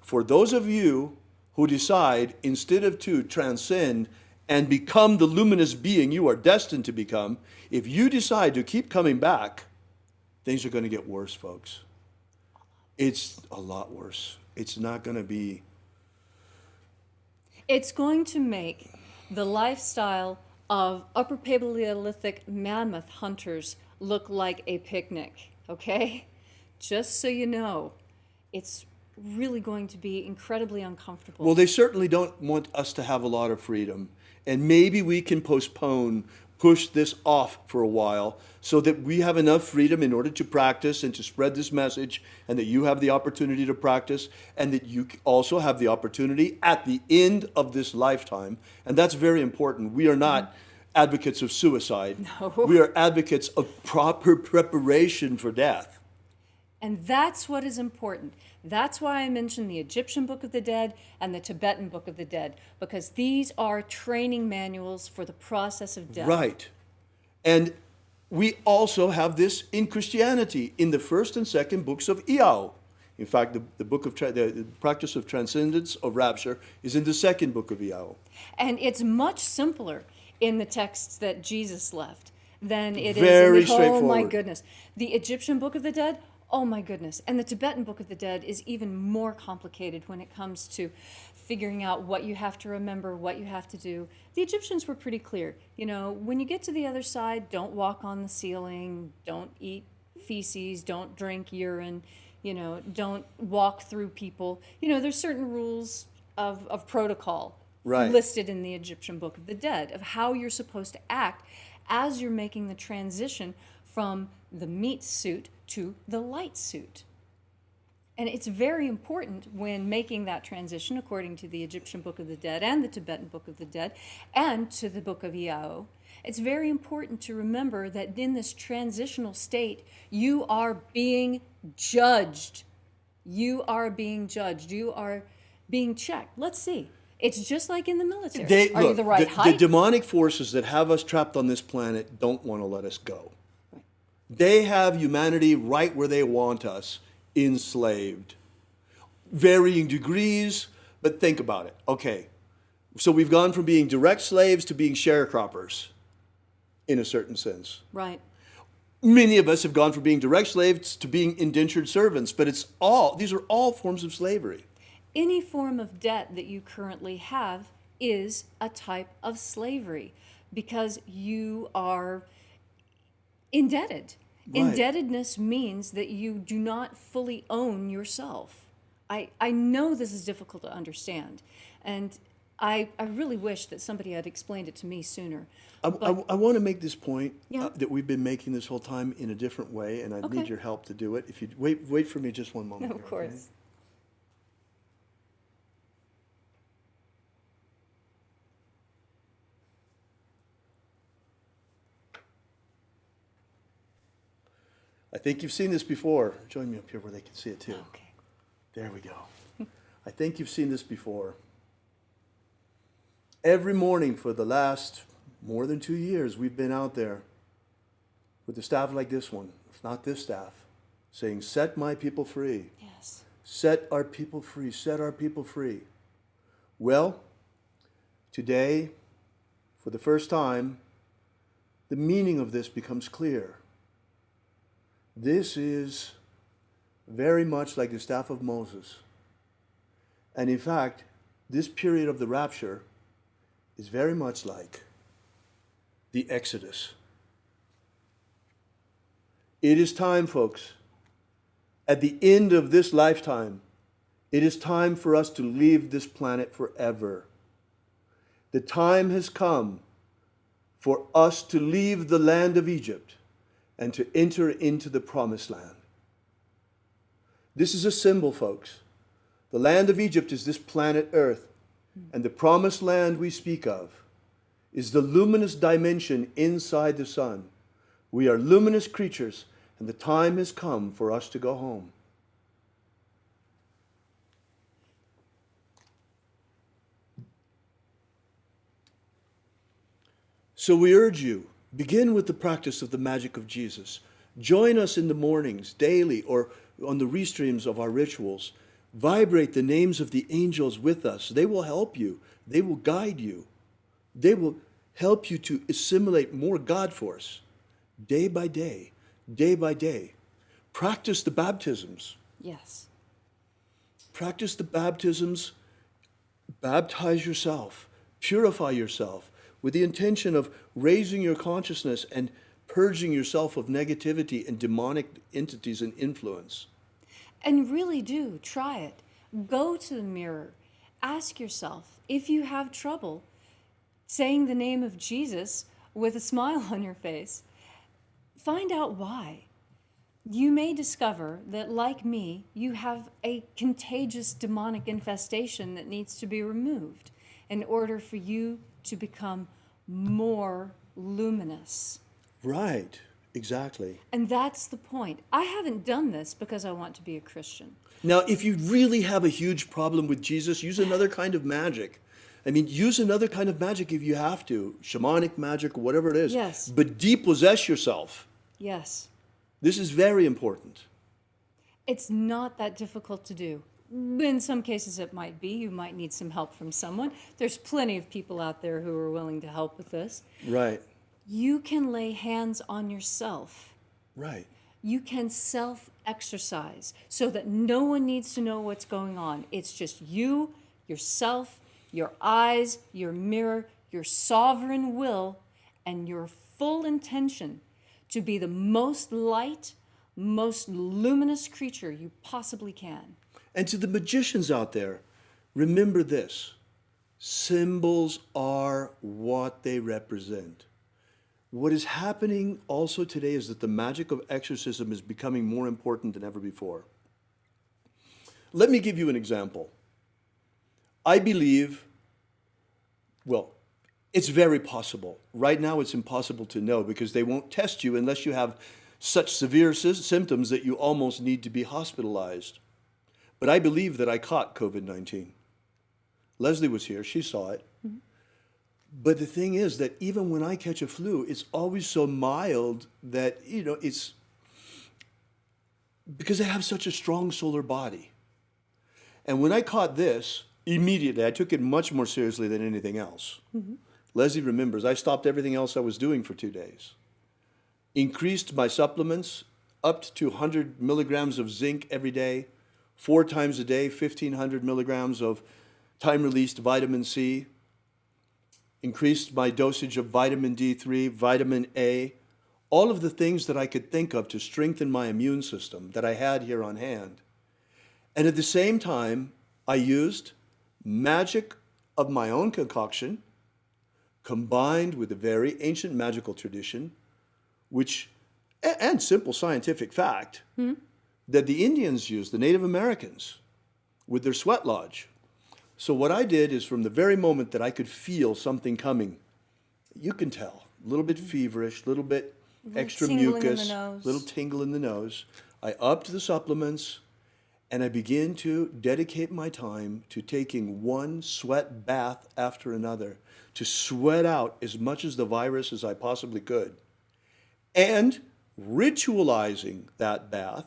for those of you who decide, instead of to transcend and become the luminous being you are destined to become, if you decide to keep coming back, things are going to get worse, folks. It's a lot worse. It's not going to be... It's going to make the lifestyle of Upper Paleolithic mammoth hunters look like a picnic, okay? Just so you know, it's really going to be incredibly uncomfortable. Well, they certainly don't want us to have a lot of freedom. And maybe we can push this off for a while so that we have enough freedom in order to practice and to spread this message, and that you have the opportunity to practice, and that you also have the opportunity at the end of this lifetime. And that's very important. We are not advocates of suicide. No. We are advocates of proper preparation for death. And that's what is important. That's why I mentioned the Egyptian Book of the Dead and the Tibetan Book of the Dead, because these are training manuals for the process of death. Right. And we also have this in Christianity in the first and second books of Iao. In fact, the book of the practice of transcendence of rapture is in the second book of Iao. And it's much simpler in the texts that Jesus left than it Very is in the, oh my straightforward. goodness. The Egyptian Book of the Dead, oh my goodness. And the Tibetan Book of the Dead is even more complicated when it comes to figuring out what you have to remember, what you have to do. The Egyptians were pretty clear. You know, when you get to the other side, don't walk on the ceiling, don't eat feces, don't drink urine, you know, don't walk through people. You know, there's certain rules of protocol Right. listed in the Egyptian Book of the Dead of how you're supposed to act as you're making the transition from the meat suit to the light suit. And it's very important when making that transition, according to the Egyptian Book of the Dead and the Tibetan Book of the Dead and to the Book of Iao, it's very important to remember that in this transitional state, you are being judged. You are being judged. You are being checked. Let's see. It's just like in the military. Are you the right height? The demonic forces that have us trapped on this planet don't want to let us go. Right. They have humanity right where they want us, enslaved. Varying degrees, but think about it. Okay, so we've gone from being direct slaves to being sharecroppers, in a certain sense. Right. Many of us have gone from being direct slaves to being indentured servants, but these are all forms of slavery. any form of debt that you currently have is a type of slavery because you are indebted. Right. Indebtedness means that you do not fully own yourself. I know this is difficult to understand, and I really wish that somebody had explained it to me sooner. I want to make this point Yeah. that we've been making this whole time in a different way, and I Okay. need your help to do it. If you wait for me just one moment. Of here, okay? course. I think you've seen this before. Join me up here where they can see it too. Okay. There we go. I think you've seen this before. Every morning for the last more than 2 years, we've been out there with a staff like this one, if not this staff, saying, set my people free. Yes. Set our people free. Set our people free. Well, today, for the first time, the meaning of this becomes clear. This is very much like the staff of Moses. And in fact, this period of the rapture is very much like the Exodus. It is time, folks. At the end of this lifetime, it is time for us to leave this planet forever. The time has come for us to leave the land of Egypt and to enter into the promised land. This is a symbol, folks. The land of Egypt is this planet Earth, and the promised land we speak of is the luminous dimension inside the sun. We are luminous creatures, and the time has come for us to go home. So we urge you, begin with the practice of the magic of Jesus. Join us in the mornings, daily, or on the restreams of our rituals. Vibrate the names of the angels with us. They will help you. They will guide you. They will help you to assimilate more God force day by day, day by day. Practice the baptisms. Yes. Practice the baptisms. Baptize yourself. Purify yourself with the intention of raising your consciousness and purging yourself of negativity and demonic entities and influence. And really do try it. Go to the mirror. Ask yourself if you have trouble saying the name of Jesus with a smile on your face. Find out why. You may discover that, like me, you have a contagious demonic infestation that needs to be removed in order for you to become more luminous. Right, exactly. And that's the point. I haven't done this because I want to be a Christian. Now, if you really have a huge problem with Jesus, use another kind of magic. I mean, use another kind of magic if you have to, shamanic magic or whatever it is. Yes. But depossess yourself. Yes. This is very important. It's not that difficult to do. In some cases it might be. You might need some help from someone. There's plenty of people out there who are willing to help with this. Right, You can lay hands on yourself. right. You can self-exercise so that no one needs to know what's going on. It's just you, yourself, your eyes, your mirror, your sovereign will, and your full intention to be the most light, most luminous creature you possibly can. And to the magicians out there, remember this. Symbols are what they represent. What is happening also today is that the magic of exorcism is becoming more important than ever before. Let me give you an example. I believe, well, it's very possible. Right now it's impossible to know because they won't test you unless you have such severe symptoms that you almost need to be hospitalized. But I believe that I caught COVID-19. Leslie was here, she saw it. Mm-hmm. But the thing is that even when I catch a flu, it's always so mild that, it's because I have such a strong solar body. And when I caught this, immediately, I took it much more seriously than anything else. Mm-hmm. Leslie remembers, I stopped everything else I was doing for 2 days. Increased my supplements up to 100 milligrams of zinc every day, 4 times a day, 1,500 milligrams of time-released vitamin C, increased my dosage of vitamin D3, vitamin A, all of the things that I could think of to strengthen my immune system that I had here on hand. And at the same time, I used magic of my own concoction, combined with a very ancient magical tradition, which, and simple scientific fact, that the Indians used, the Native Americans, with their sweat lodge. So what I did is from the very moment that I could feel something coming, you can tell, a little bit feverish, a little bit extra mucus, little tingle in the nose. I upped the supplements, and I began to dedicate my time to taking one sweat bath after another, to sweat out as much as the virus as I possibly could, and ritualizing that bath,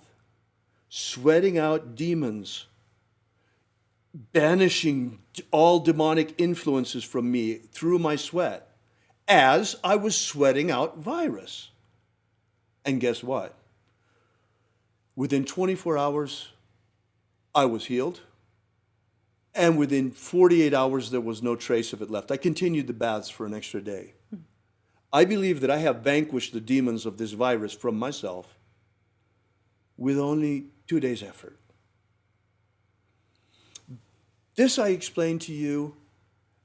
sweating out demons, banishing all demonic influences from me through my sweat as I was sweating out virus. And guess what? Within 24 hours, I was healed. And within 48 hours, there was no trace of it left. I continued the baths for an extra day. I believe that I have vanquished the demons of this virus from myself with only 2 days' effort. This I explained to you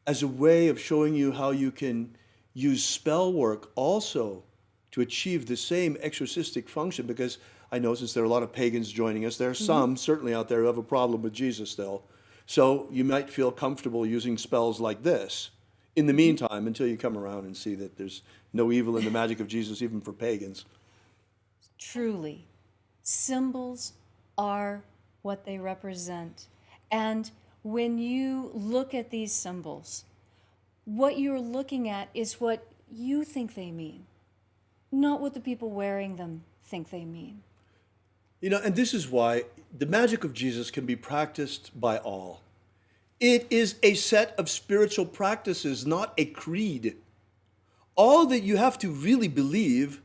as a way of showing you how you can use spell work also to achieve the same exorcistic function, because I know since there are a lot of pagans joining us, there are some certainly out there who have a problem with Jesus still. So you might feel comfortable using spells like this in the meantime until you come around and see that there's no evil in the magic of Jesus even for pagans. Truly, symbols are what they represent. And when you look at these symbols, what you're looking at is what you think they mean, not what the people wearing them think they mean. You know, and this is why the magic of Jesus can be practiced by all. It is a set of spiritual practices, not a creed. All that you have to really believe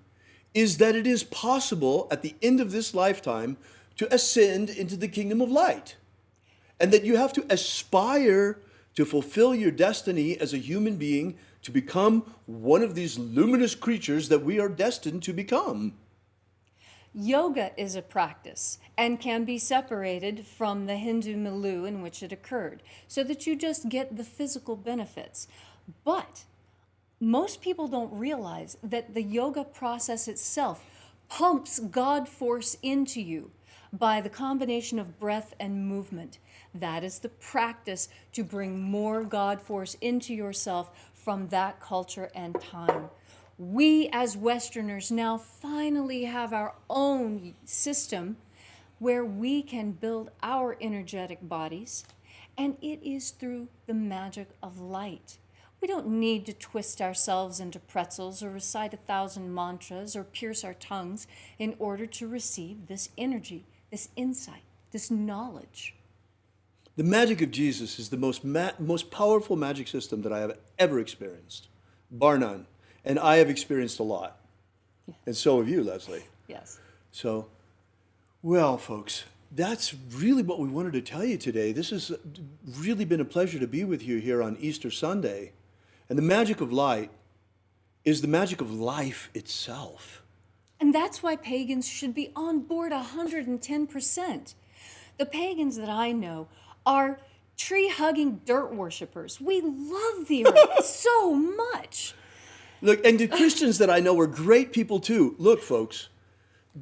is that it is possible at the end of this lifetime to ascend into the kingdom of light. And that you have to aspire to fulfill your destiny as a human being to become one of these luminous creatures that we are destined to become. Yoga is a practice and can be separated from the Hindu milieu in which it occurred, so that you just get the physical benefits. But most people don't realize that the yoga process itself pumps God force into you by the combination of breath and movement. That is the practice to bring more God force into yourself from that culture and time. We as Westerners now finally have our own system where we can build our energetic bodies, and it is through the magic of light. We don't need to twist ourselves into pretzels or recite 1,000 mantras or pierce our tongues in order to receive this energy, this insight, this knowledge. The magic of Jesus is the most powerful magic system that I have ever experienced, bar none. And I have experienced a lot. And so have you, Leslie. Yes. So, well, folks, that's really what we wanted to tell you today. This has really been a pleasure to be with you here on Easter Sunday. And the magic of light is the magic of life itself. And that's why pagans should be on board 110%. The pagans that I know are tree-hugging dirt worshipers. We love the earth so much. Look, and the Christians that I know are great people too. Look, folks,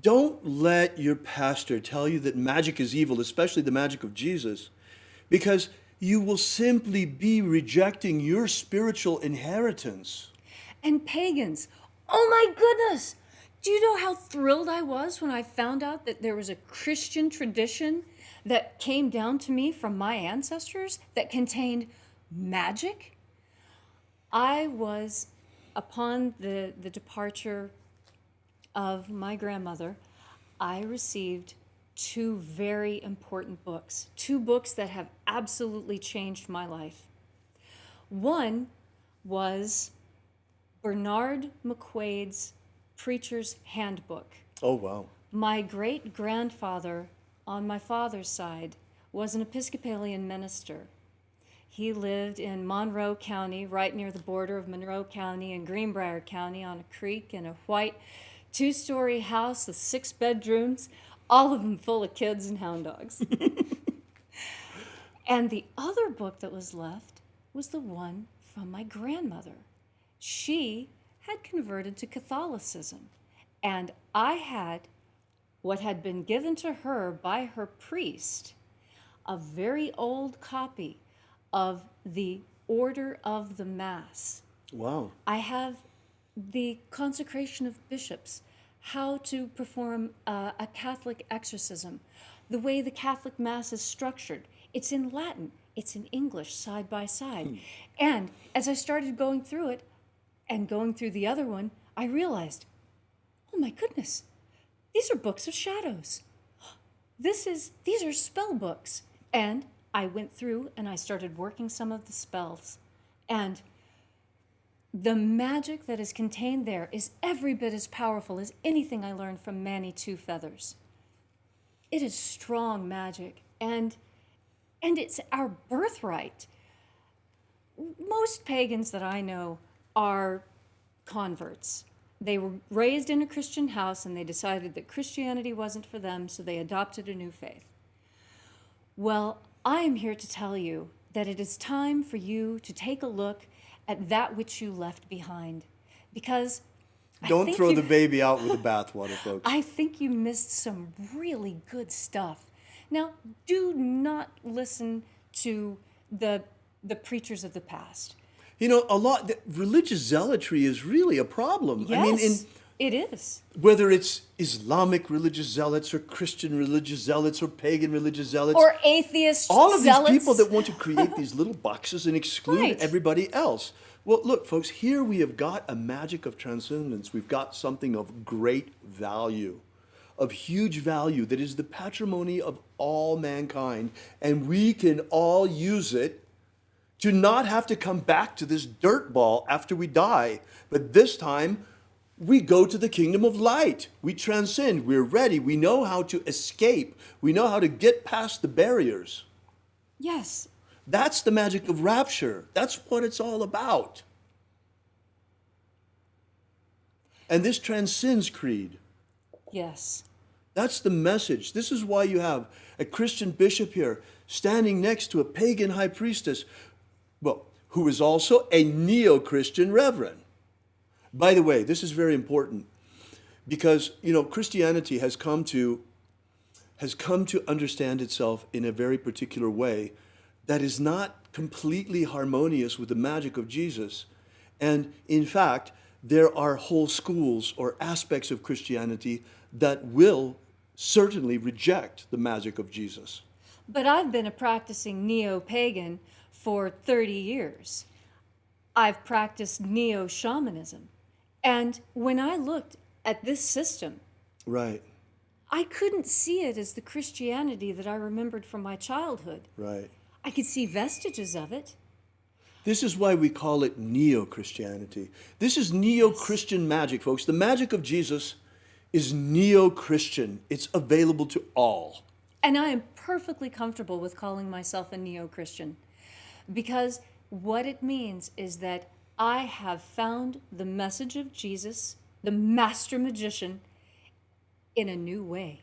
don't let your pastor tell you that magic is evil, especially the magic of Jesus, because you will simply be rejecting your spiritual inheritance. And pagans, oh my goodness! Do you know how thrilled I was when I found out that there was a Christian tradition that came down to me from my ancestors that contained magic? I was, upon the departure of my grandmother, I received 2 very important books, 2 books that have absolutely changed my life. One was Bernard McQuaid's Preacher's Handbook. Oh, wow. My great-grandfather on my father's side was an Episcopalian minister. He lived in Monroe County, right near the border of Monroe County and Greenbrier County, on a creek, in a white 2-story house with 6 bedrooms, all of them full of kids and hound dogs. And the other book that was left was the one from my grandmother. She had converted to Catholicism, and I had what had been given to her by her priest, a very old copy of the Order of the Mass. Wow. I have the consecration of bishops, how to perform a Catholic exorcism, the way the Catholic Mass is structured. It's in Latin, it's in English, side by side. And as I started going through it, and going through the other one, I realized, oh my goodness, these are books of shadows. These are spell books. And I went through and I started working some of the spells. And the magic that is contained there is every bit as powerful as anything I learned from Manny Two Feathers. It is strong magic, and it's our birthright. Most pagans that I know are converts. They were raised in a Christian house and they decided that Christianity wasn't for them, so they adopted a new faith. Well, I am here to tell you that it is time for you to take a look at that which you left behind, because Don't throw the baby out with the bathwater, folks. I think you missed some really good stuff. Now, do not listen to the preachers of the past. You know, religious zealotry is really a problem. Yes, I mean, it is. whether it's Islamic religious zealots or Christian religious zealots or pagan religious zealots. Or atheist all of zealots. these people that want to create these little boxes and exclude Right. everybody else. Well, look, folks, here we have got a magic of transcendence. We've got something of great value, of huge value, that is the patrimony of all mankind, and we can all use it to not have to come back to this dirt ball after we die. But this time, we go to the kingdom of light. We transcend. We're ready. We know how to escape. We know how to get past the barriers. Yes. That's the magic of rapture. That's what it's all about. And this transcends creed. Yes. That's the message. This is why you have a Christian bishop here standing next to a pagan high priestess, well, who is also a neo-Christian reverend. By the way, this is very important because, you know, Christianity has come to understand itself in a very particular way that is not completely harmonious with the magic of Jesus. And in fact, there are whole schools or aspects of Christianity that will certainly reject the magic of Jesus. But I've been a practicing neo-pagan for 30 years. I've practiced neo-shamanism. And when I looked at this system, Right, I couldn't see it as the Christianity that I remembered from my childhood. right. I could see vestiges of it. This is why we call it neo-Christianity. This is neo-Christian magic, folks. The magic of Jesus is neo-Christian. It's available to all. And I am perfectly comfortable with calling myself a neo-Christian, because what it means is that I have found the message of Jesus, the master magician, in a new way.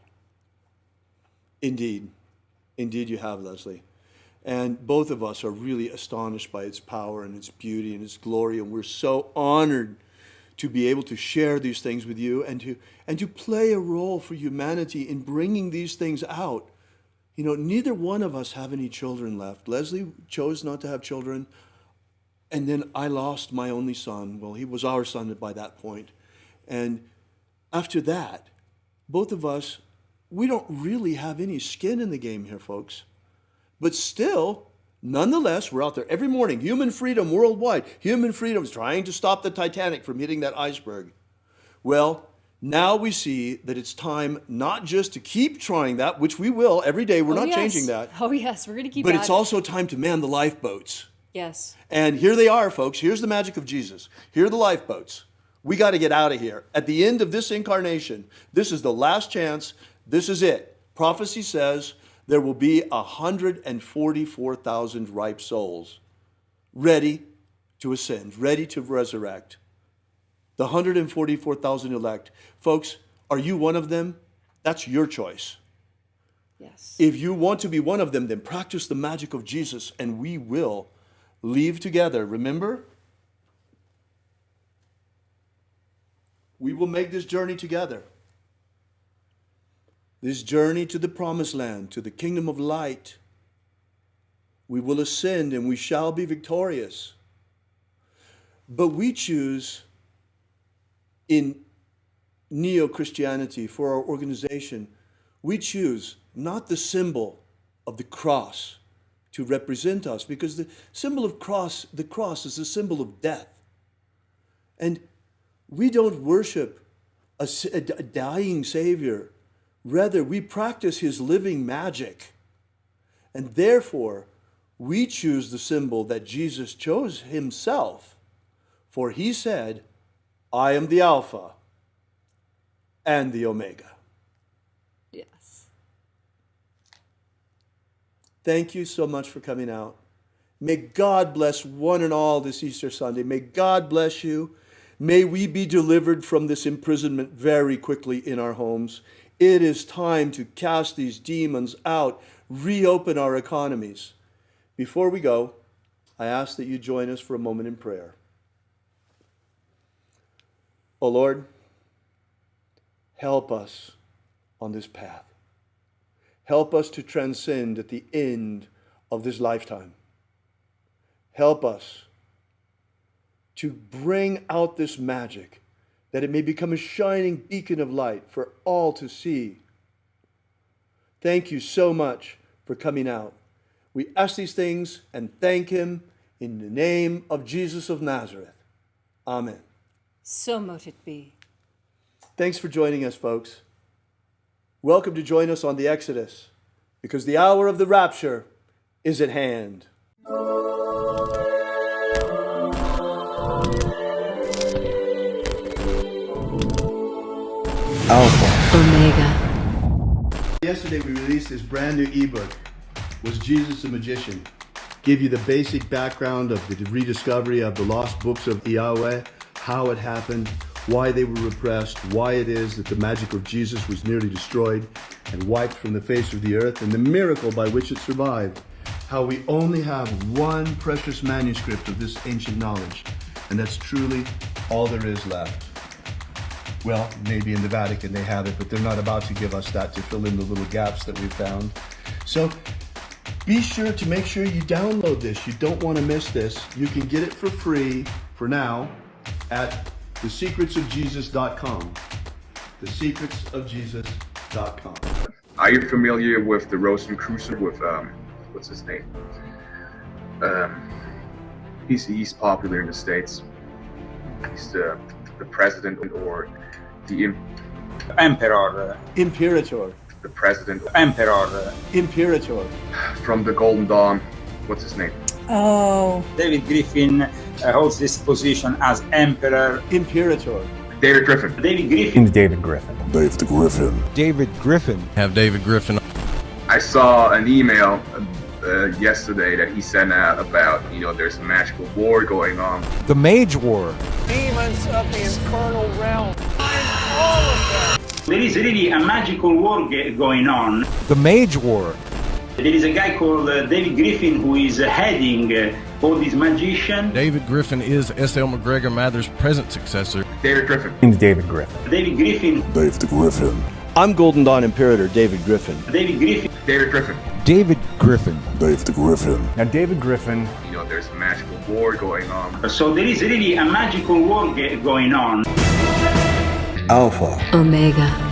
Indeed. Indeed you have, Leslie. And both of us are really astonished by its power and its beauty and its glory, and we're so honored to be able to share these things with you and to play a role for humanity in bringing these things out. You know, neither one of us have any children left. Leslie chose not to have children, and then I lost my only son. Well, he was our son by that point. And after that, both of us, we don't really have any skin in the game here, folks. But still, nonetheless, we're out there every morning. Human freedom worldwide. Human freedom is trying to stop the Titanic from hitting that iceberg. Well, now we see that it's time not just to keep trying that, which we will every day. We're not changing that. Oh, yes, we're going to keep But at it's it. also time to man the lifeboats. Yes. And here they are, folks. Here's the magic of Jesus. Here are the lifeboats. We got to get out of here. At the end of this incarnation, this is the last chance. This is it. Prophecy says there will be 144,000 ripe souls ready to ascend, ready to resurrect. The 144,000 elect. Folks, are you one of them? That's your choice. Yes. If you want to be one of them, then practice the magic of Jesus, and we will leave together. Remember? We will make this journey together. This journey to the promised land, to the kingdom of light. We will ascend and we shall be victorious. But we choose in neo-Christianity for our organization, we choose not the symbol of the cross to represent us, because the symbol of the cross is a symbol of death. And we don't worship a dying Savior. Rather, we practice his living magic. And therefore, we choose the symbol that Jesus chose himself. For he said, I am the Alpha and the Omega. Yes. Thank you so much for coming out. May God bless one and all this Easter Sunday. May God bless you. May we be delivered from this imprisonment very quickly in our homes. It is time to cast these demons out, reopen our economies. Before we go, I ask that you join us for a moment in prayer. Oh Lord, help us on this path. Help us to transcend at the end of this lifetime. Help us to bring out this magic, that it may become a shining beacon of light for all to see. Thank you so much for coming out. We ask these things and thank him in the name of Jesus of Nazareth. Amen. So mote it be. Thanks for joining us, folks. Welcome to join us on the Exodus, because the hour of the rapture is at hand. Alpha Omega. Yesterday we released this brand new ebook, Was Jesus a Magician? Give you the basic background of the rediscovery of the lost books of Yahweh, how it happened, why they were repressed, why it is that the magic of Jesus was nearly destroyed and wiped from the face of the earth, and the miracle by which it survived. How we only have one precious manuscript of this ancient knowledge, and that's truly all there is left. Well, maybe in the Vatican they have it, but they're not about to give us that to fill in the little gaps that we've found. So be sure to make sure you download this. You don't want to miss this. You can get it for free for now at thesecretsofjesus.com. Thesecretsofjesus.com. Are you familiar with the Rosicrucian with what's his name? He's popular in the States. He's the president or the Emperor. Imperator. The president. Emperor. Imperator. From the Golden Dawn. What's his name? Oh. David Griffin holds this position as Emperor. Imperator. David Griffin. David Griffin. David Griffin. David Griffin. David Griffin. Have David Griffin. I saw an email yesterday that he sent out about, there's a magical war going on. The Mage War. Demons of the infernal realm. All of them. There is really a magical war going on. The Mage War. There is a guy called David Griffin who is heading all these magicians. David Griffin is S.L. McGregor Mather's present successor. David Griffin. David Griffin. David Griffin. David Griffin. I'm Golden Dawn Imperator David Griffin. David Griffin. David Griffin. David Griffin. David Griffin. Now David Griffin. There's a magical war going on. So there is really a magical war going on. Alpha Omega.